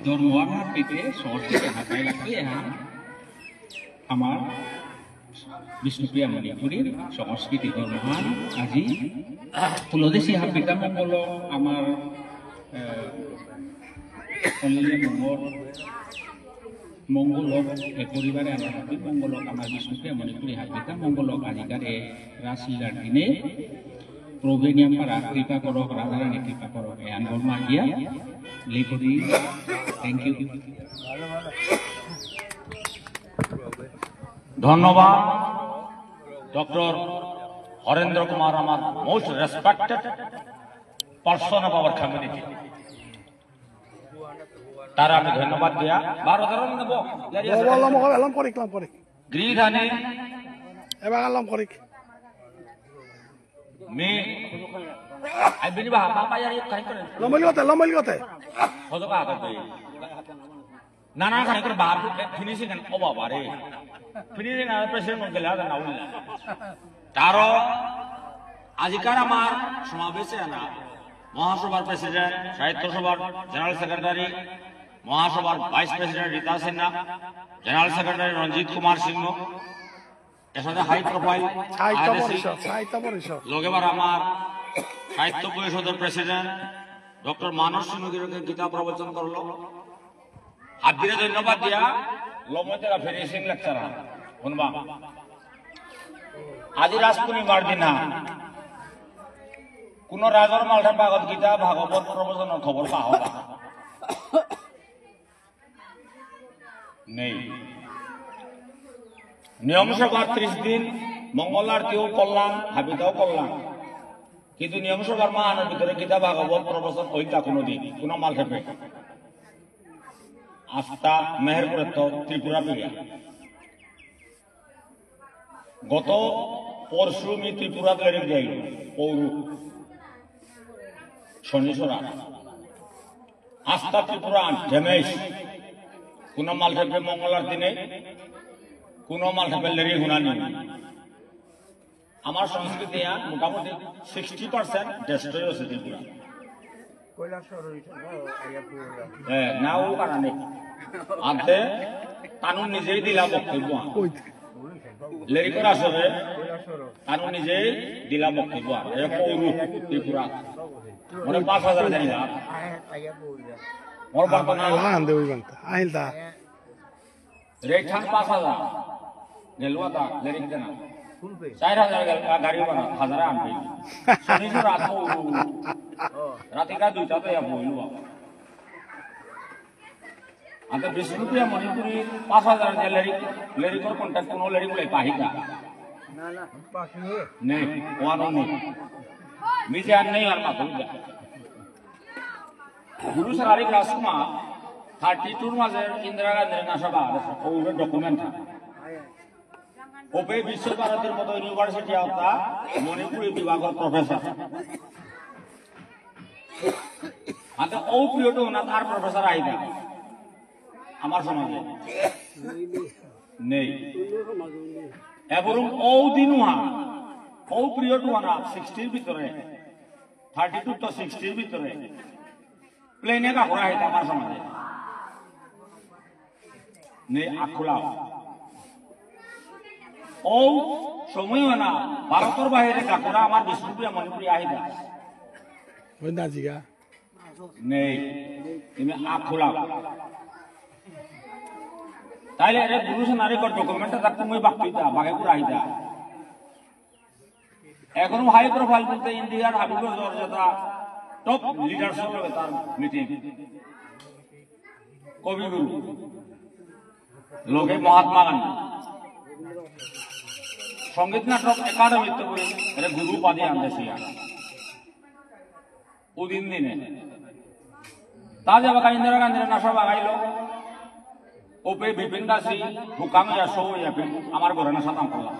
ধর্ম আনহার পেতে সংস্কৃতি আনহার পানি লাগতো এহা আমার বিষ্ণুপ্রিয়া মণিপুরীর সংস্কৃতি ধর্মহান আজি ফুলদেশী হাবিতা মঙ্গল আমার মঙ্গলক এ পরিবারে আমার হাবি মঙ্গলক আমার বিষ্ণুপ্রিয়া মণিপুরী হাবিতা মঙ্গলক আজিকার এ রাসলীলার দিনে প্রভু নিয়ম পারা কৃপা করক রাধারানী কৃপা করক এ আনগর মাগিয়া লিখি থ্যাংক ইউ ধন্যবাদ ডক্টর হরেন্দ্র কুমার আমার most respected person of our community তারা আমি ধন্যবাদ দিয়া 12 ধরন নেব এলাম করিক গৃহধানে এবার এলাম করিক মে আই বিনি বা বাবা ইয়ার কাই করে লম্বলি গতে হদকা করতে নানা কাই করে বাহার ফিনিশিং ও বাবা রে ফিনিশিং আর প্রেসিডেন্ট গেলা না উনি তারও আজিকার আমার সমাবেশে আনা মহাসভার প্রেসিডেন্ট সাহিত্য সভার জেনারেল সেক্রেটারি মহাসভার vice president Rita Sinha general secretary Ranjit Kumar Singh এর সাথে হাই প্রোফাইল লগেবার আমার সাহিত্য পরিষদের প্রেসিডেন্ট ডক্টর মানস সিংহকে গীতা প্রবচন করলো হাত দিয়ে ধন্যবাদ দিয়া লমতেরা ফিনিশিং লেকচার শুনবা আজি রাজ পূর্ণিমার দিনা কোন রাজর মালটা ভাগবত গীতা ভাগবত প্রবচনের খবর পাওয়া নেই নিয়ম সভার 30 দিন মঙ্গল আরতিও করলাম হাবিতাও করলাম কিন্তু নিয়ম সভার মাহানের ভিতরে গীতা ভাগবত প্রবচন ওইটা কোনো দিন কোন মাল খেপে আস্থা মেহেরপুরের তো ত্রিপুরা পিড়িয়া গত পরশু আমি ত্রিপুরা বেড়ে যাই পৌর শনিসরা আস্থা ত্রিপুরা ঝেমেশ কোন মাল খেপে মঙ্গলার দিনে কোন মাল খেপে লেরি হুনানি আমার সংস্কৃতি মোটামুটি 60% ডেস্ট্রয় হয়েছে ত্রিপুরা নাও কারণে আনতে কানুন নিজেই দিলা বক্তব্য লেরিকর আসলে কানুন নিজেই দিলা বক্তব্য পৌর ত্রিপুরা মানে 5,000 জানি না মোর বর্তমান আহিলতা রেঠান 5,000 গেলুয়াতা লেরিক দেনা 4,000 গাড়ি বানা হাজারে আনবে শনিবার রাত রাতিকা 2টাতে বইলু আগে বিষ্ণুপ্রিয়া মণিপুরী 5,000 যে লেরিকর কন্ট্যাক্ট কোনো লেরিক বলে পাহিকা নেই ওয়ানো নেই মিছে আর নেই আর মাথা গুরু সারারি রাজকুমার 32 মাঝে ইন্দিরা গান্ধীর নাসভা ওর ডকুমেন্ট ওপে বিশ্ব ভারতের মতো ইউনিভার্সিটি আওতা মণিপুরী বিভাগের প্রফেসর আচ্ছা ও পিরিয়ড না তার প্রফেসর আইদা আমার সমাজে নেই এবং ও দিনুয়া ও পিরিয়ড না 60 ভিতরে 32 তো 60 ভিতরে প্লেনে কাপড় আইতা আমার সমাজে নেই আখুলা ও সময় না ভারতের বাইরে কাপড়া আমার বিষ্ণুপ্রিয়া মণিপুরী আহিদা নেই তুমি আখুলা তাইলে এর গুরু নারীকর ডকুমেন্টটা তার তুমি বাকিটা বাগেপুর আহিদা এখনো হাই প্রোফাইল বলতে ইন্ডিয়ার হাবিবুর জর্জতা টপ লিডারশিপ হবে তার মিটিং কবিগুরু লোকে মহাত্মা গান্ধী সঙ্গীত নাটক একাডেমিতে করে এটা গুরু উপাধি আনতেছিয়া ওদিন দিনে তা যাবা ইন্দিরা গান্ধীর নাসা বাগাইল ওপে বিপিন দাসী হুকাম সৌ আমার ঘরে না সাতাম করলাম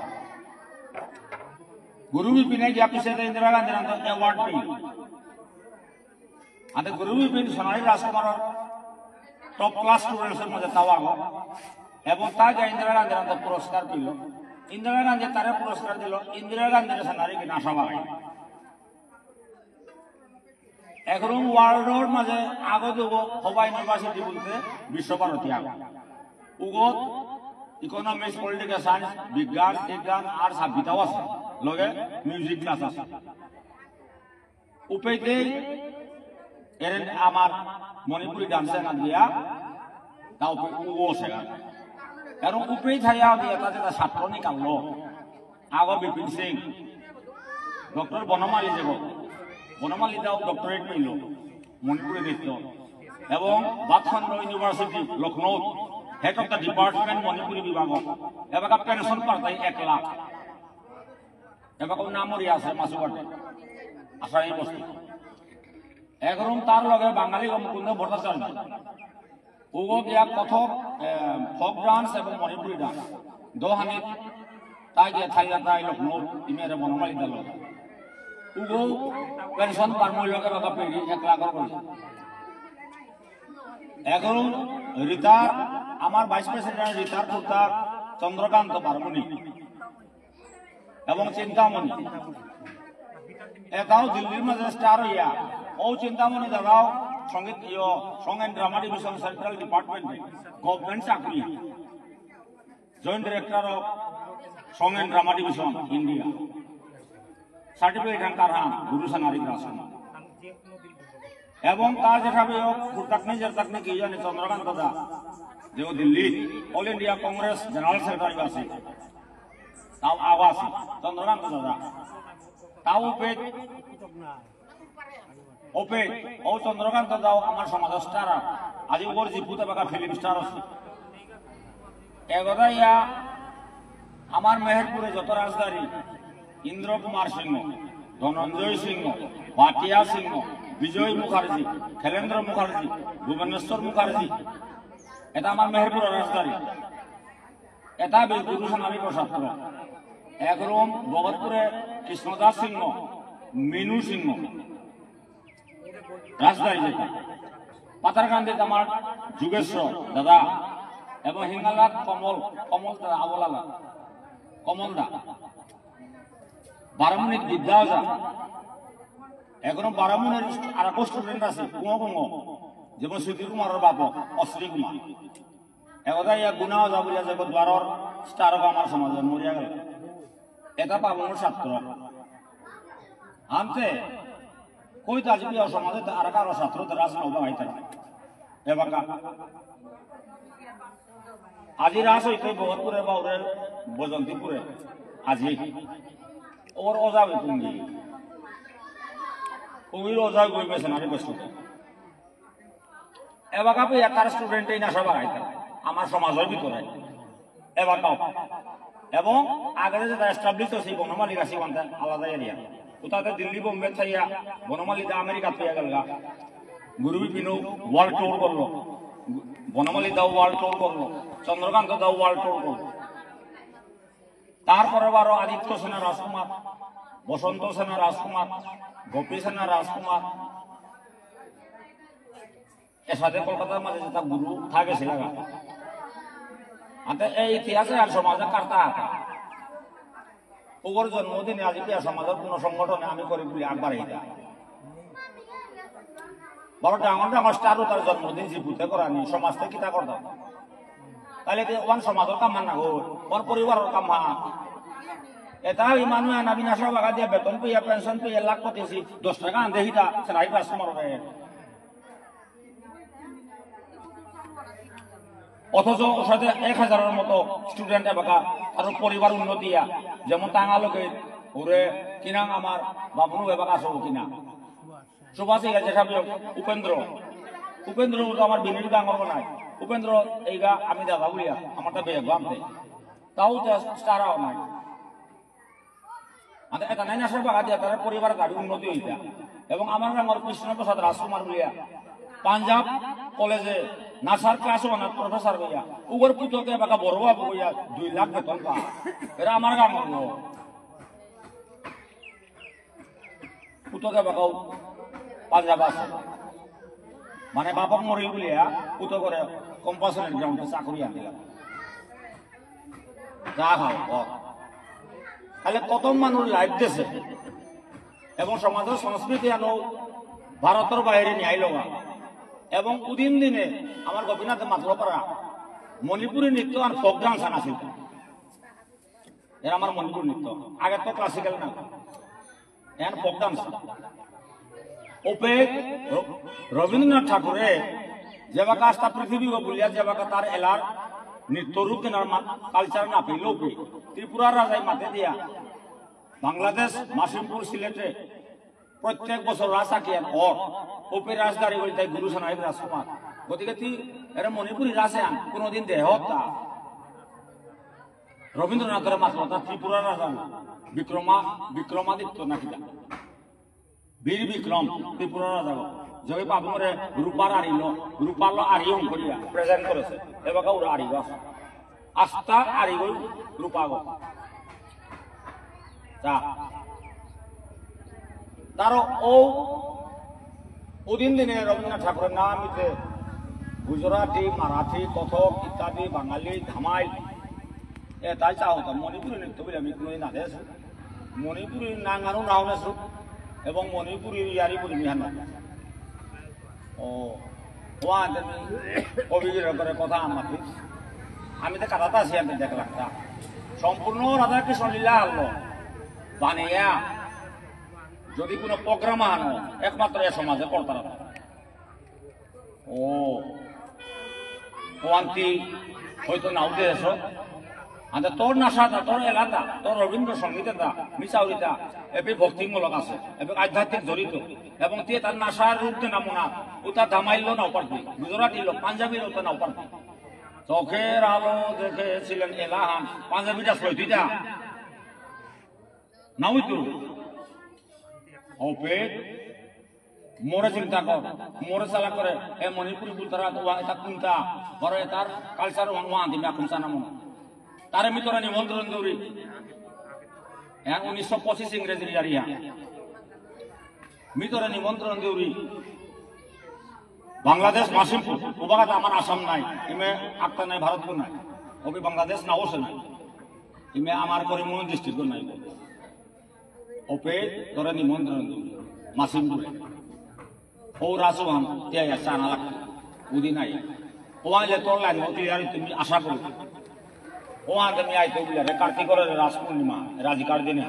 গুরু বিপিনে গিয়া পিছিয়ে ইন্দিরা গান্ধীর অ্যাওয়ার্ড পেয়ে আদে গুরু বিপিন সোনালী রাজকুমার টপ ক্লাস স্টুডেন্টসের মধ্যে তাও আগ এবং তা যে ইন্দিরা গান্ধীর হাতে পুরস্কার দিল ইন্দিরা গান্ধী তারা পুরস্কার দিল ইন্দিরা গান্ধীর সোনালী কি নাসা বাগাই এখন ওয়ার্ল্ডর মাঝে আগত হবা ইউনিভার্সিটি বলতে বিশ্বভারতী আগ উগত ইকোনমিক্স পলিটিক্যাল সায়েন্স বিজ্ঞান বিজ্ঞান আর সাবিতাও আছে লগে মিউজিক ক্লাস আছে উপাইতে এর আমার মণিপুরি ডান্সে না দিয়া তাও উগো আছে কারণ উপরেই থাইয়া দিয়ে তাতে ছাত্র নিকাল আগ বিপিন সিং ডক্টর বনমালী যাব বনমালী দাও ডক্টরেট পেল মণিপুরি নৃত্য এবং Bhatkhande university Lucknow head of the department Manipuri বিভাগ এবার পেনশন পাতাই 1 লাখ এবার নামরি আছে মাসুবাটে আশাই বস্তু একরকম তার লগে বাঙালি মুকুন্দ ভট্টাচার্য উগো দিয়া কথক ফক ডান্স এবং মণিপুরি ডান্স দোহানি তাই গিয়ে থাইয়া তাই লখনৌ ইমেরে বনমালী দল উগো পেনশন পারমুই লগে বাবা পেরি 1 লাখ করে এখন রিতার আমার ভাইস প্রেসিডেন্ট রিতার পুত্র চন্দ্রকান্ত বারমণি এবং চিন্তামণি এটাও দিল্লির মাঝে স্টার হইয়া ও চিন্তামণি দাদাও সঙ্গীত song and drama division central ডিপার্টমেন্টে গভর্নমেন্ট চাকরি joint director of song and drama division India certificate তার হাম গুরু সানারি রাজকুমার এবং তার যেটা ফুটাকনি যেটাকনি কি জানে চন্দ্রকান্ত দা যে Delhi all India Congress general secretary আছে তাও আওয়াজ চন্দ্রকান্ত দাদা তাও ওপে ও চন্দ্রকান্ত দাও আমার সমাজ স্টার আজি উপর জিপুতে বাকা ফিল্ম স্টার আছে এগোদা ইয়া আমার মেহেরপুরে যত রাজধানী ইন্দ্র কুমার সিংহ ধনঞ্জয় সিংহ ভাটিয়া সিংহ বিজয় মুখার্জি খেলেন্দ্র মুখার্জি ভুবনেশ্বর মুখার্জি এটা আমার মেহেরপুরের রাজধানী এটা গুরু সোনালী প্রসাদ একরকম ভগতপুরে কৃষ্ণদাস সিংহ মিনু সিংহ রাজধানী যেটা পাতারকান্দিতে আমার যুগেশ্বর দাদা এবং হিঙ্গালাত কমল দাদা আবলালা কমল দা বারামুনির বিদ্যা ওজা এখনো বারামুনের আর এক স্টুডেন্ট আছে কুঁয়ো কুঁয়ো যেমন সুধীর কুমারের বাপ অশ্রী কুমার একদা ইয়া গুণা ওজা বলিয়া যাব দ্বারর স্টার আমার সমাজে মরিয়া গেল এটা পাবনের ছাত্র আনতে কই তো আজকে সমাজে আর কারো ছাত্র রাজ নবা হইতে এবার আজি রাস হইতে ভগতপুরে বাউরের বজন্তীপুরে আজি ওর ওজা তুমি কবির ওজা গই পেয়েছেন আরে বস্তু এবার কাপে একার স্টুডেন্টই না সবার আইতে আমার সমাজের ভিতরে এবার কাপ এবং আগে যেটা এস্টাবলিশ হয়েছে বনমালী গাছি বান্ধে আলাদা এরিয়া ওটাতে দিল্লি বোম্বে থাইয়া বনমালীতে আমেরিকা পেয়ে গেল গুরু বিপিন ওয়ার্ল্ড ট্যুর করলো বনমালী দাও ওয়ার্ল্ড ট্যুর করলো চন্দ্রকান্ত দাও ওয়ার্ল্ড ট্যুর করলো তারপরে আরো আদিত্য সেনা রাজকুমার বসন্ত সেনা রাজকুমার গোপী সেনা রাজকুমার এর সাথে কলকাতার মাঝে যেটা গুরু থাকে সেটা এই ইতিহাসে আর সমাজে কার্তা আঁকা ওর জন্মদিনে আজকে সমাজের কোন সংগঠনে আমি করি বলি একবার এইটা বড় ডাঙর ডাঙর স্টারও তার জন্মদিন জীবুতে করানি সমাজ থেকে কিতা করতাম তাহলে ওয়ান সমাজের কাম মান না গো ওর পরিবারের কাম মা এটা ওই মানুষ আনা বিনা সব আগা দিয়ে বেতন পেয়ে পেনশন পেয়ে লাখ করতেছি 10 টাকা আনতে হিটা সেনাই কাস্টমার অথচ ওর সাথে 1000-এর মতো স্টুডেন্ট এবাকা আর পরিবার উন্নতি যেমন টাঙ্গালোকে ওরে কিনা আমার বাবনু এবাকা আসবো কিনা সুভাষী গেছে উপেন্দ্র আমার বিনির ডাঙর নাই উপেন্দ্র এইগা আমি দাদা বলিয়া আমারটা বেগ আমতে তাও স্টারাও নাই এটা নাই না সব আগা দিয়া তার পরিবারের গাড়ি উন্নতি হইতা এবং আমার আমার কৃষ্ণপ্রসাদ রাজকুমার বলিয়া পাঞ্জাব কলেজে নাসার ক্লাস ওয়ানের প্রফেসর হইয়া উগর পুতকে বাকা বড় বাবু হইয়া 2 লাখ বেতন পা এরা আমার গান পুতকে বাকাও পাঞ্জাব আছে মানে বাপক মরিল বলিয়া পুতো করে কম্পাসনের গ্রাউন্ডে চাকরি আনলাম যা খাও তাহলে কত মানুষ লাইফ দিয়েছে এবং সমাজের সংস্কৃতি আনো ভারতের বাইরে নিয়ে লগা এবং উদিন দিনে আমার গোপীনাথে মাতলপাড়া মণিপুরী নৃত্য আর ফোক ডান্স আনাছিল এরা আমার মণিপুর নৃত্য আগে তো ক্লাসিক্যাল না এখন ফোক ডান্স ওপে রবীন্দ্রনাথ ঠাকুরে যেবাকা আস্থা পৃথিবী বলিয়া যেবাকা তার এলার নৃত্য রূপ কালচার না পেল ত্রিপুরার রাজাই মাতে দিয়া বাংলাদেশ মাসিমপুর সিলেটে প্রত্যেক বছর রাজ আঁকিয়ান ওপে রাজদারি বলি তাই গুরু সাহেব রাজকুমার গতিকে এরা মণিপুরী রাজে আন কোনোদিন দেহ রবীন্দ্রনাথের মাত্র তার ত্রিপুরার রাজা বিক্রমাদিত্য নাকি বীর বিক্রম ত্রিপুরার রাজা যদি পাবমরে রূপার আড়িল রূপাল আড়িও করিয়া প্রেজেন্ট করেছে এবার ওরা আড়িব আস্থা আড়িব রূপাগ তারও ওদিন দিনে রবীন্দ্রনাথ ঠাকুরের নাম নিতে গুজরাটি মারাঠি কথক ইত্যাদি বাঙালি ধামাই তাই চাও মণিপুরী নৃত্য বলে আমি কোনোদিন না দেশ মণিপুরী নাঙানো নাও নেছো এবং মণিপুরী ইয়ারি বলি মিহান কবির কথা আমার আমি তো কাটাতে আছি আমি দেখলাম সম্পূর্ণ রাধা কৃষ্ণ লীলা আনলো বানিয়া যদি কোনো প্রোগ্রাম আনো একমাত্র এ সমাজে করতারা ওয়ান্তি হয়তো নাও দেশ আচ্ছা তোর নাশাটা তোর এলাকা তোর রবীন্দ্রসঙ্গীতটা মিসাউরিটা এবে ভক্তিমূলক আছে এবং আধ্যাত্মিক জড়িত এবং তে তার নাশার রূপ দিয়ে নামো না ও তার ধামাইল নাও পারবি গুজরাটি লোক পাঞ্জাবি লোক নাও পারবি চোখের আলো দেখেছিলেন এলাহান পাঞ্জাবিটা সৈতিটা নাও তো ওপে মোরে চিন্তা কর মোরে চালা করে এ মণিপুরি বুলতারা এটা কোনটা বড় তার কালচার ওয়ান দিবে এখন জানামো তার ভিতরে নিমন্ত্রণ দৌড়ি 1925 ইংরেজি জারিয়া ভিতরে নিমন্ত্রণ দৌড়ি বাংলাদেশ মাসিমপুর ওবাগাতে আমার আসাম নাই ইমে আক্তা নাই ভারতপুর নাই ওবি বাংলাদেশ না ওসে নাই ইমে আমার করিমগঞ্জ ডিস্ট্রিক্ট নাই ওপে তোরে নিমন্ত্রণ দৌড়ি মাসিমপুরে ও রাজওয়ান তিয়াই চানা লাগতো উদি নাই ওয়াইলে তোর লাইন ক্লিয়ারি তুমি আশা করি ওখানে আমি আইতে বলে কার্তিকর রাস পূর্ণিমা রাজিকার দিনে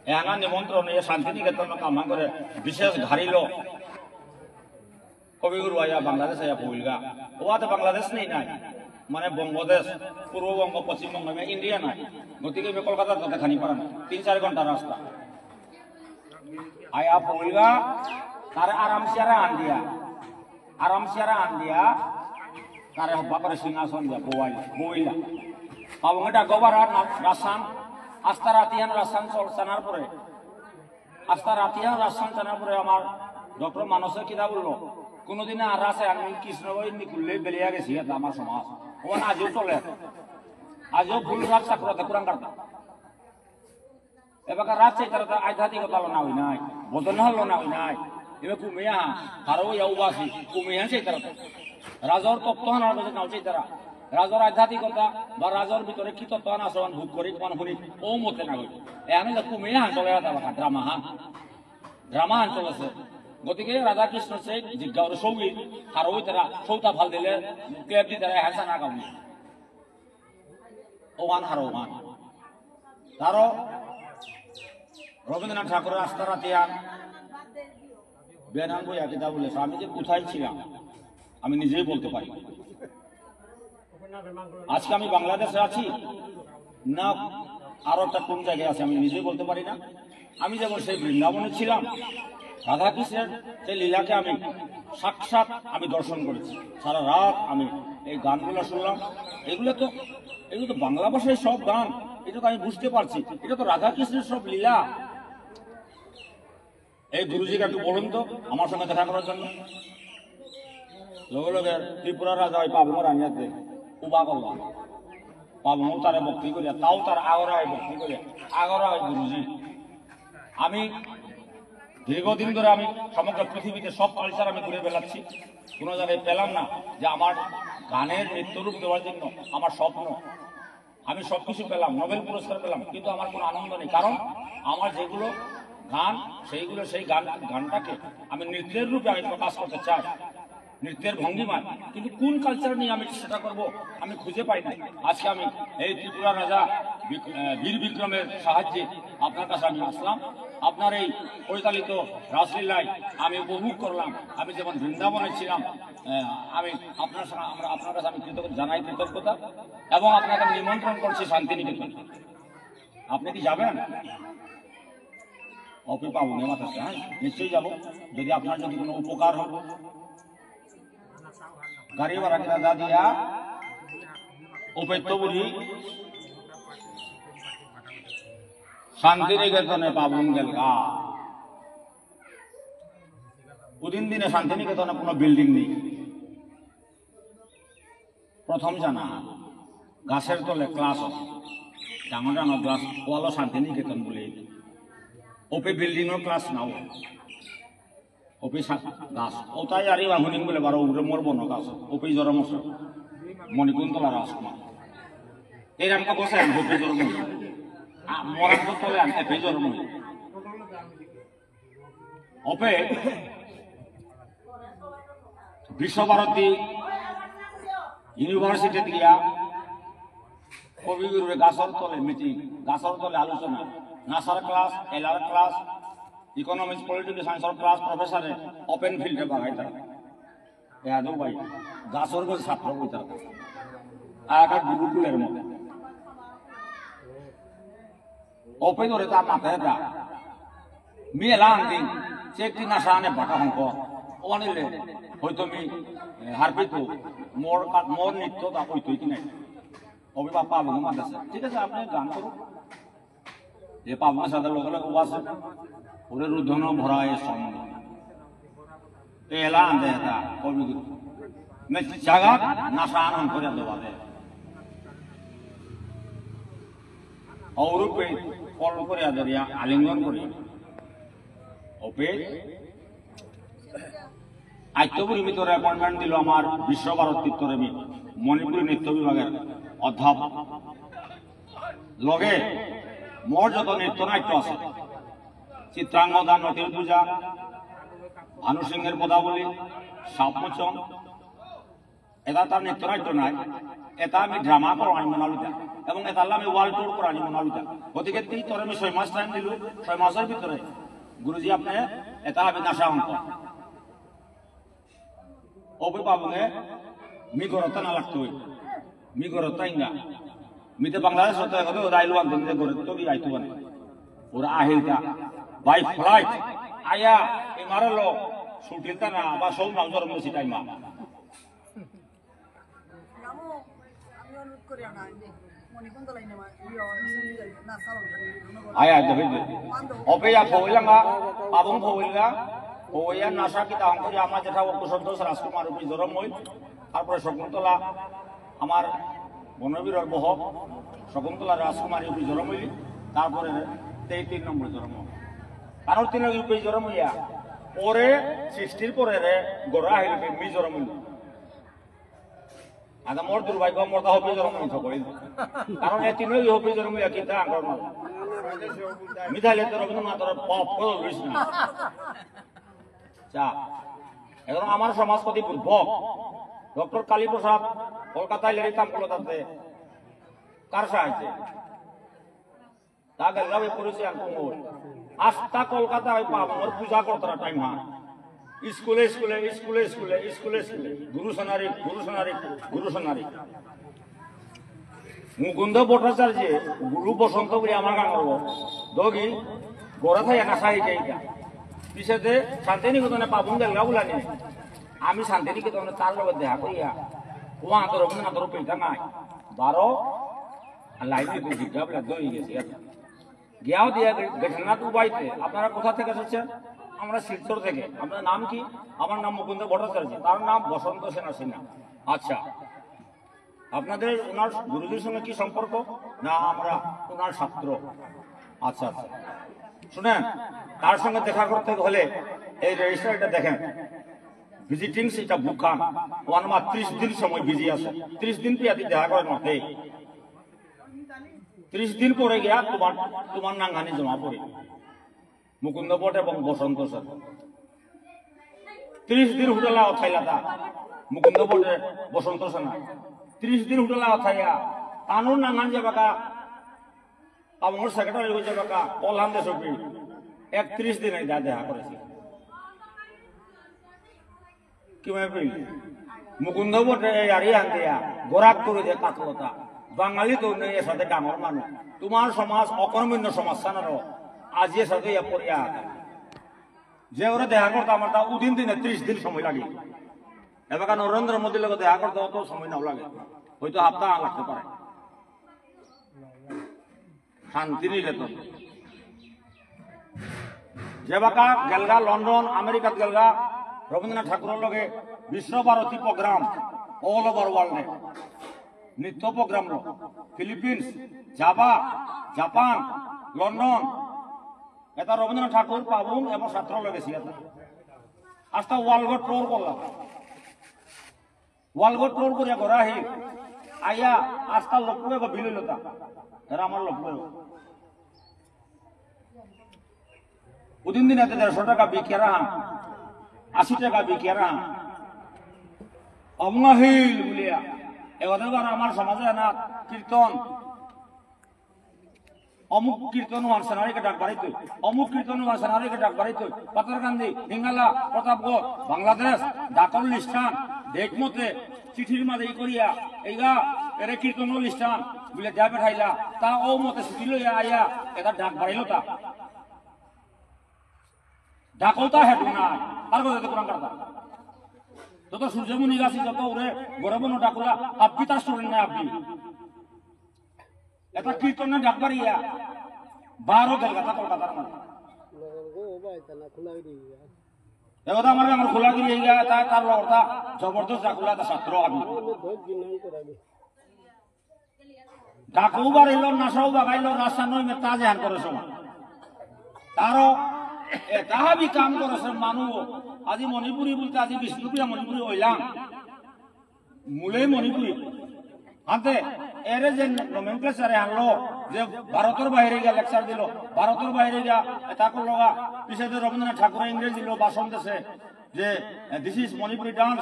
এনা নিমন্ত্রণ এ শান্তিনিকেতন কামনা করে বিশেষ ঘাড়িল কবিগুরু আয়া বাংলাদেশ আয়া পহিলগা ওয়াতে বাংলাদেশ নেই নাই মানে বঙ্গদেশ পূর্ববঙ্গ পশ্চিমবঙ্গ ইন্ডিয়া নাই গতিকে আমি কলকাতার কথা খানি পারা না 3-4 ঘন্টা রাস্তা আয়া পহিলগা তার আরামসিয়ারা আন দিয়া তারে হব্বা করে সিংহাসন দিয়া বইলা পাবংটা গোবার রাসান আস্থা রাতিয়ান রাসান চানার পরে আস্থা রাতিয়ান রাসান চানার পরে আমার ডক্টর মানসে কিনা বললো কোনোদিনে আর আছে আমি কৃষ্ণবাই নিকুললে বেরিয়ে গেছি আমার সমাজ ওখানে আজও চলে আজও ভুল রাত চাকরাতে কোরআন কাটতা এবার রাত চাইতারা আধ্যাত্মিকতা না হই নাই বদন হলো না হই নাই এবার কুমিয়া হারো ইয়াউবাসি কুমিয়া চাইতারা রাজর তত্ত্ব আনার কাছে নাও চাইতারা রাজর আধ্যাত্মিকতা বা রাজর ভিতরে কি তত্ত্ব আছে ভোগ করি কোন শুনি ও মতে না হই এখানে কুমিয়া চলে ড্রামা হান চলেছে গতিকে রাধা কৃষ্ণ সে জিজ্ঞাসা সৌগী হারো তারা সৌতা ভাল দিলে ক্লেপ দি তারা হ্যাঁ না কাউনি ওয়ান হারো ওয়ান তারও রবীন্দ্রনাথ ঠাকুরের আস্থা রাতিয়ান বেনান বই কিতাব বলেছে আমি যে কোথায় ছিলাম আমি নিজেই বলতে পারি আজকে আমি বাংলাদেশে আছি না আরো একটা কোন জায়গায় আছে আমি নিজেই বলতে পারি না আমি যেমন সেই বৃন্দাবনে ছিলাম রাধাকৃষ্ণের সেই লীলাকে আমি সাক্ষাৎ আমি দর্শন করেছি সারা রাত আমি এই গানগুলো শুনলাম এগুলো তো বাংলা ভাষায় সব গান এটা তো আমি বুঝতে পারছি এটা তো রাধাকৃষ্ণের সব লীলা এই গুরুজিকে একটু বলুন তো আমার সঙ্গে দেখা করার জন্য লগে লগে ত্রিপুরার রাজা ওই পাবমর আনিয়াতে উবা করলাম পাবমর তারে ভক্তি করিয়া তাও তার আগরা হয় ভক্তি করিয়া আগরা হয় গুরুজি আমি দীর্ঘদিন ধরে আমি সমগ্র পৃথিবীতে সব কালচার আমি ঘুরে বেড়াচ্ছি, কোনো জায়গায় পেলাম না যে আমার গানের নৃত্যরূপ দেওয়ার জন্য আমার স্বপ্ন। আমি সব কিছু পেলাম, নোবেল পুরস্কার পেলাম, কিন্তু আমার কোনো আনন্দ নেই। কারণ আমার যেগুলো গান সেইগুলো সেই গানটাকে আমি নৃত্যের রূপে আমি প্রকাশ করতে চাই, নৃত্যের ভঙ্গিমায়। কিন্তু কোন কালচার নিয়ে আমি সেটা করব আমি খুঁজে পাই না। আজকে আমি এই ত্রিপুরা রাজা বীর বিক্রমের সাহায্যে আপনার কাছে আমি আসলাম। আপনার এই পরিচালিত রাসলীলায় আমি উপভোগ করলাম। আমি যেমন বৃন্দাবনে ছিলাম, আমি আপনার কাছে আমি জানাই কৃতজ্ঞতা এবং আপনাকে আমি নিমন্ত্রণ করছি শান্তিনিকেতন। আপনি কি যাবেন? অপে পাবো নেমাতে, হ্যাঁ নিশ্চয়ই যাবো, যদি আপনার যদি কোনো উপকার হয়। গাড়ি ভাড়া কিনা দা দিয়া উপেত্যপুরী শান্তিনিকেতনে পাবন গেল গা। ওদিন দিনে শান্তিনিকেতনে কোনো বিল্ডিং নেই। প্রথম জানা গাছের তলে ক্লাস আছে, ডাঙর ডাঙর ক্লাস ওয়ালো শান্তিনিকেতন বলে। ওপে বিল্ডিংও ক্লাস নাও, ওপে গাছ ওটাই আর আহুনিং বলে বারো উড়ে মরবো না গাছ। ওপে জরম আছে মণিকুন্তলা রাজকুমার এই রামকে বসে ওপে জরম মরান তো চলে আনতে পে জরম ওপে বিশ্বভারতী ইউনিভার্সিটি দিয়া কবিগুরুরে গাছর তলে মিটিং, গাছর তলে আলোচনা, নাসার class, LR class, economics political সায়েন্সের ক্লাস প্রফেসরে ওপেন ফিল্ডে বাগাইতার দো ভাই গাছর গছ ছাত্র বইতার আর একটা গুরুকুলের মতো ওপে ধরে তার মাথায় দা মেলা আনদিন সে একটি নাসা আনে বাটা অঙ্ক ও আনিলে হয়তো আমি হারপিত মোর নৃত্য তা হইতো কি নাই অবি বাপ্পা আবু মাদ্রাসা। ঠিক আছে, আপনি গান করুন, যে পাবনা সাদা লোক লোক আছে ওরে রুদ্ধন ভরা এ সঙ্গ এলা আনতে এটা কবি জায়গা নাসা আনন্দ করে দেওয়া দেয় অরূপে কল করে আদরিয়া আলিঙ্গন করি ওপে আইত্যপুরীর ভিতরে অ্যাপয়েন্টমেন্ট দিল আমার বিশ্বভারতীর তরফে মণিপুরী নৃত্য বিভাগের অধ্যাপক। লগে মোর যত নৃত্য নাট্য আছে, চিত্রাঙ্গদা, নটির পূজা, ভানু সিংহের পদাবলী, সাপমোচন, এটা তার নৃত্য নাট্য নাই, এটা আমি ড্রামা করানি মনালিতা এবং এটা আমি ওয়ার্ল্ড টুর করানি মনালিতা। গতিকে তোর আমি 6 মাস টাইম দিল, 6 মাসের ভিতরে গুরুজি আপনি এটা আমি নাশা অঙ্ক অবৈ পাবনে মি গরতা না লাগতো মি গরতা ইঙ্গা মিতে বাংলাদেশ হতে গেলে রাইলু আন্দোলনে গড়ে তো আইতো মানে ওরা আহিলটা বাই ফ্লাইট আয়া এই মারলো ছুটিলতা না বা সব নাম জরম বেশি টাইম আয়া দেবে অপেয়া ফইলাঙ্গা পাবং ফইলা ওয়া নাসা কি দাম করে আমার যেটা উপসন্তোষ রাজকুমার উপর জরম হই, তারপরে শকুন্তলা আমার বনবীর বহ শকুন্তলা রাজকুমারী উপর জরম হইলি, তারপরে 3 নম্বর জরম কারণ 3 উপর জরম হইয়া পরে 60 পরে রে গড়া হইল মি জরম হইল। আদা মোর দুর্ভাগ্য মোর তা হবে জরম হইছ কইল, কারণ এই 3 হবে জরম হইয়া কিটা আঙ্গর না মিঠাইলে তো রবীন্দ্রনাথের পপ করে দিস না চা। এখন আমার সমাজপতি বুর্বক ডক্টর কালীপ্রসাদ কলকাতায় লেড়ি কাম করলো, তাতে কার সাহায্যে তা গেলাবে পড়েছি আর কোমর আস্তা কলকাতা পাবনার পূজা করতারা টাইম হা স্কুলে স্কুলে স্কুলে স্কুলে স্কুলে স্কুলে গুরু সোনারি গুরু সোনারি গুরু সোনারি মুকুন্দ ভট্টাচার্য গুরু বসন্ত করে আমার গান করবো দগি গোড়া থাই নাসা হয়ে যাই পিছাতে শান্তিনিকেতনে পাবন গেলগা বলানি আমি শান্তিনিকেতনে তার লগে দেখা করিয়া ও আঁতর রবীন্দ্রনাথের পেটা নাই 12 লাইন দিতে জিজ্ঞা বলে দই গেছি গিয়াও দিয়া গেছেনাথ উবাইতে। আপনারা কোথা থেকে এসেছেন? আমরা শিলচর থেকে। আপনার নাম কি? আমার নাম মুকুন্দ ভট্টাচার্য, তার নাম বসন্ত সেনা সিনহা। আচ্ছা, আপনাদের ওনার গুরুজির সঙ্গে কি সম্পর্ক? না আমরা ওনার ছাত্র। আচ্ছা আচ্ছা, শুনেন, তার সঙ্গে দেখা করতে হলে এই রেজিস্টারটা দেখেন, ভিজিটিং সেটা বুকান ওয়ান মাস 30 দিন সময় বিজি আছে, 30 দিন পিয়াদি দেখা করেন মাঠে, 30 দিন পরে গিয়া তোমার নাঙ্গানি জমা পড়ে মুকুন্দ বট এবং বসন্ত স্যার 30 দিন হুটেলা অথাইলা তা মুকুন্দ বটে বসন্ত সেনা 30 দিন হুটেলা অথাইয়া তানুর নাঙ্গান যাবাকা আমার সেক্রেটারি হয়ে যাবাকা কলহান দেশপি 31 দিন যা দেখা করেছে কিভাবে মুকুন্দ বটে আড়ি আন দিয়া গোরাক করে দিয়ে কাতলতা বাঙালি তো নেই এর সাথে ডাঙর মানুষ তোমার সমাজ অকর্মণ্য সমাজ সানারও আজ এর সাথে পড়িয়া যে ওরা দেখা করতে আমার তা উদিন দিনে 30 দিন সময় লাগে এবার নরেন্দ্র মোদীর লোক দেখা করতে অত সময় নাও লাগে হয়তো সপ্তাহ লাগতে পারে শান্তি নিলে তো যে বাকা গেলগা লন্ডন আমেরিকাত গেলগা রবীন্দ্রনাথ ঠাকুরের লগে বিশ্বভারতী প্রোগ্রাম অল ওভার ওয়ার্ল্ডে নৃত্য programme Philippines Java Japan London এটা রবীন্দ্রনাথ ঠাকুর পাবুন এবং ছাত্র লেগেছি আজটা ওয়ার্ল্ড ট্রোর করলাম ওয়ার্ল্ড ট্রোর করিয়া ঘরে আহি আইয়া আজকাল লোক বিলতা এরা আমার লোক উদিন দিন এতে 150 টাকা বিকিয়া রাহা 80 টাকা বিকিয়া রাহা অমহিল বলিয়া এবার আমার সমাজে না কীর্তন অমুক কীর্তন সেনারীকে ডাক বাড়াইতো অমুক কীর্তন সেনারীকে ডাক বাড়াইতো পাতারকান্দি হিঙ্গালা প্রতাপগড় বাংলাদেশ ডাকর লিস্টান দেখ মতে চিঠির মাঝে করিয়া এইগা এরে কীর্তন লিস্টান বলে যা বেঠাইলা তা ও মতে চিঠি লইয়া আইয়া এটা ডাক বাড়াইল তা ডাকলতা হেঁটু না তার কথা কোরআন কাটা যত সূর্যমুনি গাছি যত ওরে গরবন ডাকুলা আপনি তার স্টুডেন্ট না আপনি এটা কীর্তনের ডাকবাড়িয়া 12 কলকাতা কলকাতার মানে এবার আমার খোলা গিয়ে গিয়া তার লড়তা জবরদস্ত ডাকুলা তা ছাত্র আমি ডাকও বাড়িল নাচাও বাগাইল রাস্তা নয় মেতা জেহান করেছ তারও এটা বি কাম করেছে মানুষ আজি মণিপুরী বলতে আজি বিষ্ণুপ্রিয়া মণিপুরী হইলাম মূলে মণিপুরী হাতে এরে যে নোমেনক্লেচারে আনলো যে ভারতের বাইরে গিয়া লেকচার দিল ভারতের বাইরে গিয়া এটা করলো পিছিয়ে রবীন্দ্রনাথ ঠাকুরের ইংরেজি দিল ভাষণ দিছে যে this is Manipuri dance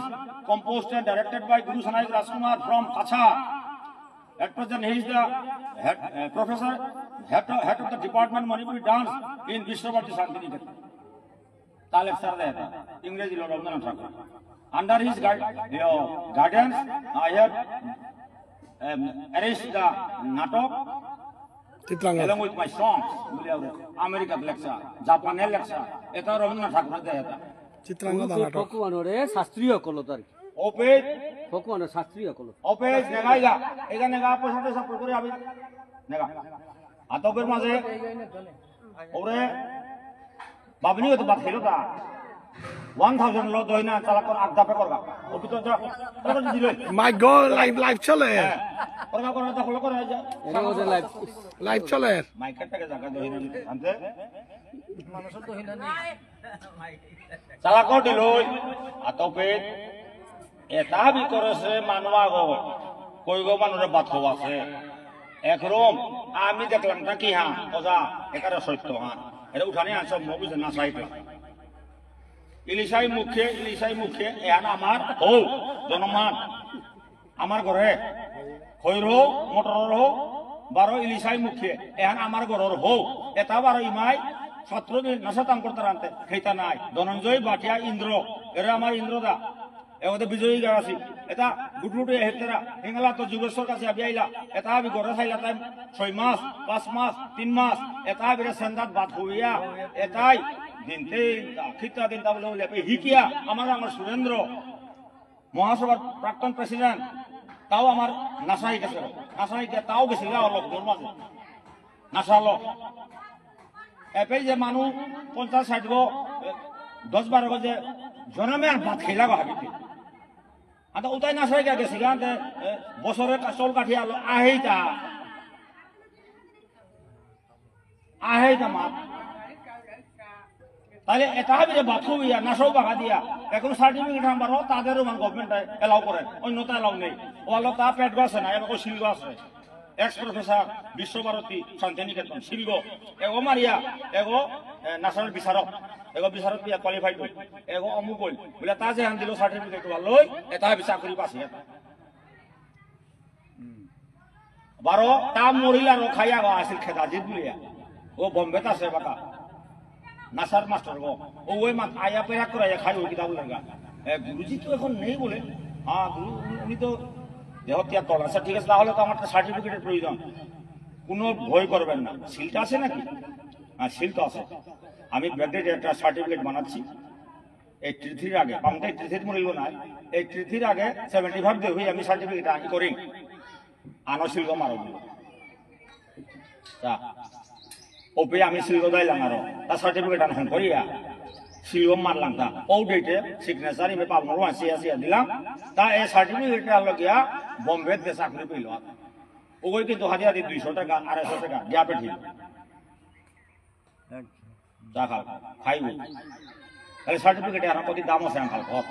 composed and directed by Guru Sanai Rajkumar from কাছা at present he is the professor head of the department Manipuri dance in Vishwabharati Shantiniketan ta lecture de eta इंग्रजी lo Rabindranath Tagore under his guidance I have arranged the natok along with my songs American lecture Japan lecture eta Rabindranath Tagore de eta Chitrangada নাটক ভগবানের শাস্ত্রীয় কলতার ওপেজ ভগবানের শাস্ত্রীয় call ওপেজ নেগাইগা এগা নেগা পয়সাতে সব করে আবি নেগা আতকের মাঝে ওরে বাবনি তো বাত খেলো তা 1000 লো দইনা চালাকর আগদাপে করবা ও তো তারপর দিলে মাই গড লাইভ চলে করবা করবা তা হলো করে যা এর লাইভ চলে মাইকের টাকা জায়গা দইনা আনতে মানুষ তো হইনা নেই চালাকর দিলই আতপে এটা বি করেছে মানুয়া গো কই গো মানুষের বাথো আছে একরম আমি দেখলাম তা কি হ্যাঁ ওজা একারে সত্য হ্যাঁ এটা উঠানি আনসব মবিছে না চাইতে ইলিশাই মুখে এহান আমার হো জনমান আমার ঘরে খৈর মটরের হো 12 ইলিশাই মুখে এহান আমার ঘরের হো এটা 12 ইমাই ছাত্রদের নাশাতাম করতে রানতে খেতা নাই ধনঞ্জয় বাটিয়া ইন্দ্র এরা আমার ইন্দ্রদা এওতে বিজয়ী গাছি এটা গুটলুটে হেতেরা হিঙ্গলা তো যুগেশ্বর কাছে আবি আইলা এটা আবি গড়ে খাইলা তাই 6 মাস 5 মাস 3 মাস এটা বিরে সন্দাত বাত হইয়া এটাই দিনতে খিতা দিন তা বলে হিকিয়া আমার সুরেন্দ্র মহাসভার প্রাক্তন প্রেসিডেন্ট তাও আমার নাসাই গেছে নাসাই কে তাও গেছিল লোক মাঝে নাসালো এপে যে মানুষ 50-60 গো 10-12 গো যে জনমে আর ভাত খেলা গো হাবিতে আদা উতাই নাসাই গেছিল বছরের চল কাঠি আলো আহেইতা মা তাহলে এটা হবে যে বাথরুম ইয়া নাশও বাগা দিয়া এখন সার্টিফিকেট আমারও তাদেরও মানে গভর্নমেন্ট এলাও করে অন্যতা এলাও নেই ওয়ালো তা পেট আছে না এবার শিল্প আছে এক্স প্রফেসর বিশ্বভারতী শান্তিনিকেতন শিল্প এগো মারিয়া এগো ন্যাশনাল বিচারক এগো বিচারক দিয়া কোয়ালিফাইড হই এগো অমুক হই বলে তা যে হান দিল সার্টিফিকেট লই এটা হবে চাকরি পাছি এটা বারো তা মরিলা রখাইয়া গো আসিল খেদাজিত বুলিয়া ও বম্বেত আছে বাকা নাসার মাস্টার গো ও ওই মাত আয়া পেরা করে খাই ওই কিতাব লাগা গুরুজি তো এখন নেই বলে হ্যাঁ গুরু উনি তো দেহ ত্যাগ করেন আচ্ছা ঠিক আছে তাহলে তো আমার একটা সার্টিফিকেটের প্রয়োজন কোনো ভয় করবেন না সিলটা আছে নাকি হ্যাঁ সিল তো আছে আমি ব্যাগের একটা সার্টিফিকেট বানাচ্ছি 83 আগে আমাদের 83 মরিল না 83 আগে 75 দিয়ে হই আমি সার্টিফিকেট আনি করি আনো শিল্প মারো তা ওপে আমি শিল্প দাইলাম আরো তার সার্টিফিকেট আনহন করিয়া শিল্প মারলাম তা ও ডেটে সিগনেচার ইমে পাবনার আসিয়া দিলাম তা এই সার্টিফিকেট লগিয়া বম্বে তে চাকরি পেল ওই কিন্তু হাজিরা দিয়ে 200 টাকা 250 টাকা গ্যাপে ঠিক চা খাও খাইব তাহলে সার্টিফিকেট আর কত দাম আছে আঙ্কাল ঘর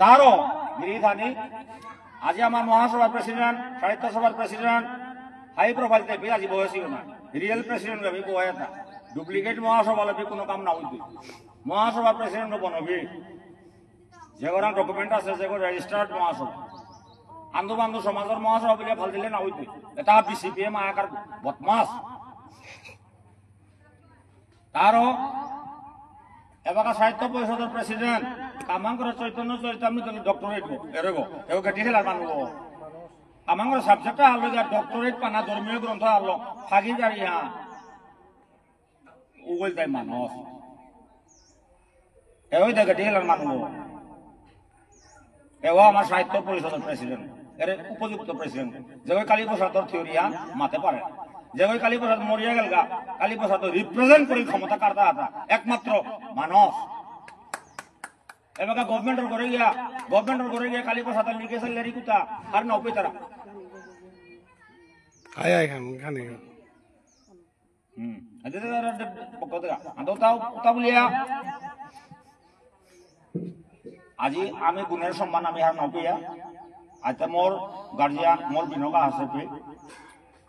তারও গিরিধানী আজি আমার মহাসভার প্রেসিডেন্ট সাহিত্য সভার প্রেসিডেন্ট হাই প্রোফাইল টাইপে আজি বয়সী না রিয়েল প্রেসিডেন্ট ভাবে বয়া না ডুপ্লিকেট মহাসভা লাগবে কোনো কাম না হইবে মহাসভা প্রেসিডেন্ট বনবি যেগোরা ডকুমেন্ট আছে যেগো রেজিস্টার্ড মহাসভা আন্দো বান্ধব সমাজের মহাসভা বলে ভাল দিলে না হইবে এটা বিসিপিএম আকার বদমাস তারও এবার সাহিত্য পরিষদের প্রেসিডেন্ট কামাঙ্গর চৈতন্য চৈতামৃত ডক্টরেট এরগো এও গেটি খেলার মানুষ কামাঙ্গর সাবজেক্ট আলো ডক্টরেট পানা ধর্মীয় গ্রন্থ আলো ফাগি জারি হ্যাঁ উগল তাই মানুষ এও দেখ গেটি খেলার মানুষ এও আমার সাহিত্য পরিষদের প্রেসিডেন্ট এর উপযুক্ত প্রেসিডেন্ট যে কালী প্রসাদর থিওরিয়া মাতে পারে যে ওই কালী প্রসাদ মরিয়া গেল গা কালী প্রসাদ রিপ্রেজেন্ট করি ক্ষমতা কারতা হাতা একমাত্র মানুষ এবার গভর্নমেন্টের ঘরে গিয়া কালী প্রসাদ লিখেছে লেরি কুতা আর নৌপে তারা আজি আমি গুণের সম্মান আমি আর নৌপিয়া আজ মোর গার্জিয়ান মোর বিনকা আছে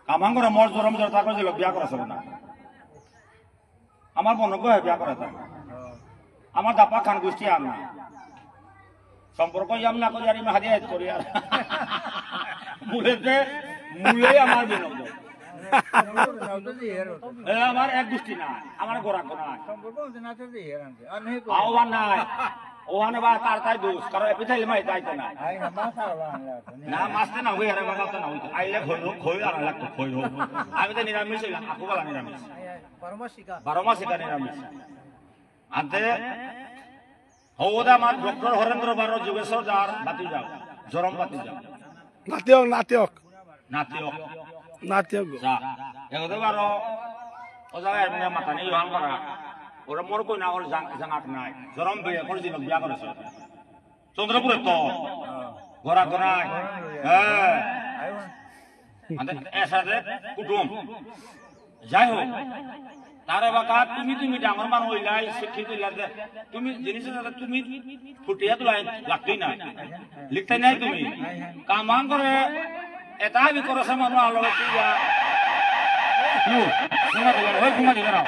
কামাঙ্গরে মোর জরম জরতা করে বিয়া করা না আমার মনজ্ঞ হয় বিয়া করা আমার দাপা খান গোষ্ঠী আর না সম্পর্ক ইয়াম না করি আর আমি হাজিয়া করি আর মূলেই আমার বিনজ্ঞ আমার এক গোষ্ঠী না আমার গোড়া নাই আহ্বান নাই ওখানে বা তার দোষ কারণ এপিথাইলে মাই তাইতে না না মাছতে না হই আর বাগাতে না হইতো আইলে খই আর লাগতো খই হোক আমি তো নিরামিষ হইলাম আপু বলা নিরামিষ 12 মাস এটা নিরামিষ আনতে হওদা আমার ডক্টর হরেন্দ্র বার যোগেশ্বর যার বাতি যাও জরম বাতি যাও নাতিয়ক যা এগোতে বারো ও জায়গায় এমনি মাথা নেই ইহান করা ওরা মোর কই না ওর জাঙাট নাই জরম বিয়ে করে দিন বিয়া করেছে চন্দ্রপুরে তো ঘোরা ঘোরায় হ্যাঁ এসাদে কুটুম যাই হোক তার বাকা তুমি ডাঙর মান হইলাই শিক্ষিত হইলাতে তুমি জিনিসের সাথে তুমি ফুটিয়া তো লাগতেই নাই লিখতেই নাই তুমি কামান করে এটা বি করেছে মানুষ আলো ঘুমা দিবে না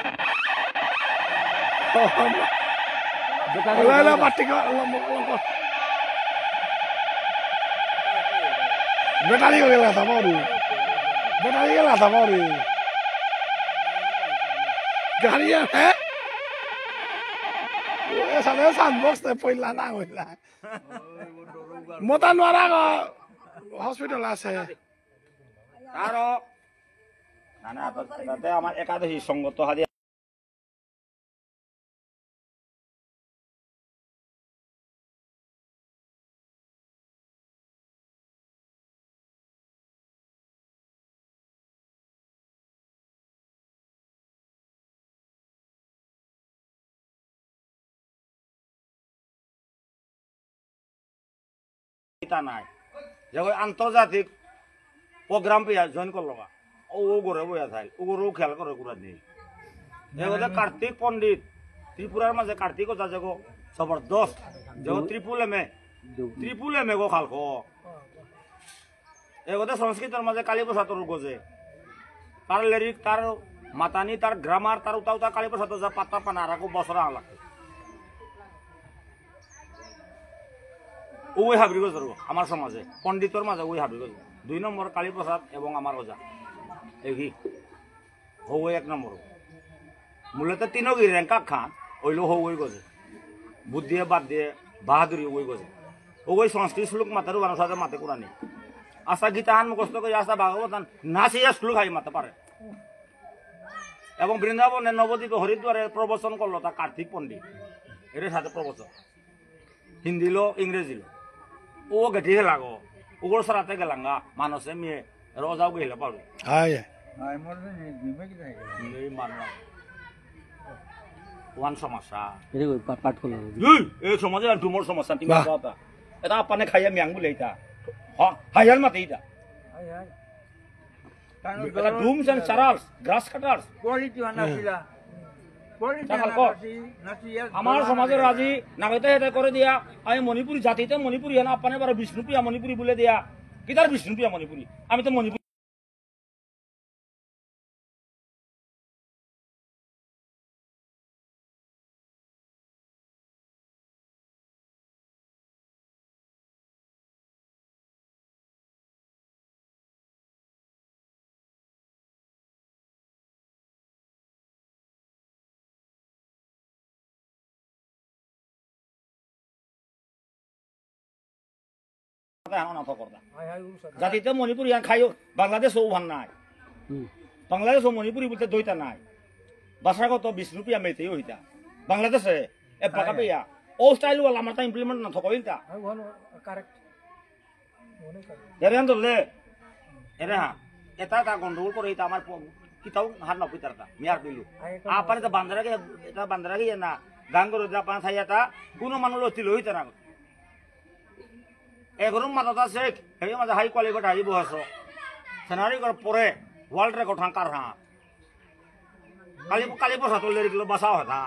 বেটারি গেলা তামরি গাড়িয়া হ্যাঁ সামনে সানবক্স পইলা না হইলা মতা নোয়ারা হসপিটাল আছে আরো না না তাতে আমার একাদশী সঙ্গত হাজিয়া নাই যে আন্তর্জাতিক প্রোগ্রাম পেয়ে জয়েন করলো ও ঘরে বইয়া থাই ও খেয়াল করে ঘুরা দিয়ে এগোতে কার্তিক পণ্ডিত ত্রিপুরার মাঝে কার্তিক ওজা যাগো জবরদস্ত যাগো ত্রিপুল এমে গো খালকো এগোতে সংস্কৃতের মাঝে কালীপ্রসাদ গজে তার লিরিক তার মাতানি তার গ্রামার তার উতা উতা কালীপ্রসাদ যা পাতা পানা আর বছর আলা ওই হাবরি গজ আমার সমাজে পণ্ডিতর মাঝে ওই হাবরি গজ 2 নম্বর কালীপ্রসাদ এবং আমার ওজা এগি হো এক নম্বর মূলত তিনগি রেঙ্কা খান ওইলো হো ওই গজে বুদ্ধি বাদ দিয়ে বাহাদুরি ওই গজে ওই সংস্কৃত শ্লোক মাতার বানো সাথে মাতে কোরআনি আশা গীতা আন মুখস্থ করে আশা ভাগবতান নাচিয়া শ্লোক হাই মাতে পারে এবং বৃন্দাবনে নবদ্বীপ হরিদ্বারে প্রবচন করলো তা কার্তিক পণ্ডিত এর সাথে প্রবচন হিন্দি লো ইংরেজি লো ও গেটি লাগো ওগুলো সারাতে গেলাঙ্গা মানুষে মেয়ে রজাও গেলে পারবে ওয়ান সমস্যা এই সমাজে ডুমর সমস্যা তুমি এটা আপনে খাইয়া মিয়াং বলে এটা হাইয়ার মাতে এটা ডুমস এন্ড চারালস গ্রাস কাটার্স আমার সমাজের রাজি নাগতে হেতে করে দিয়া আমি মণিপুরি জাতিতে মণিপুরি না আপনে বারো বিষ্ণুপ্রিয়া মণিপুরি বলে দিয়া কি তার বিষ্ণুপ্রিয়া মণিপুরি আমি তো মণিপুরি জাতিতে মণিপুরি খাইও বাংলাদেশ ওভান নাই বাংলাদেশ মণিপুরি বলতে দইতা নাই ভাষাগত বিষ্ণুপ্রিয়া মেতে হইতা বাংলাদেশে এ পাকা পেয়া ও স্টাইল ওয়ালা আমার তা ইমপ্লিমেন্ট না থকইতা দেরেন দলে এরে হ্যাঁ এটা তা গন্ডগোল করে এটা আমার কিতাও হার না পিতারটা মিয়ার বিলু আপনি তো বান্দরাকে এটা বান্দরাকে না গাঙ্গর জাপান থাইয়াটা কোনো মানুষ লতি লইতা না এগরম মাতা শেখ এই মাঝে হাই কোয়ালিফাইড হাই বয়স সেনারি করে পরে ওয়ার্ল্ড রেকর্ড হাঙ্কার হ্যাঁ কালী বসা তোলে রেখলো বাসা হতা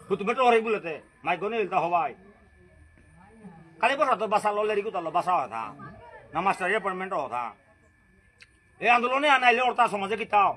তুমি তো হরে বলেতে মাই গনে ইলতা হবাই কালী বসা তো বাসা ললে রেখো তালো বাসা হতা না মাস্টার অ্যাপয়েন্টমেন্ট হতা এই আন্দোলনে আনাইলে ওরতা সমাজে কিতাও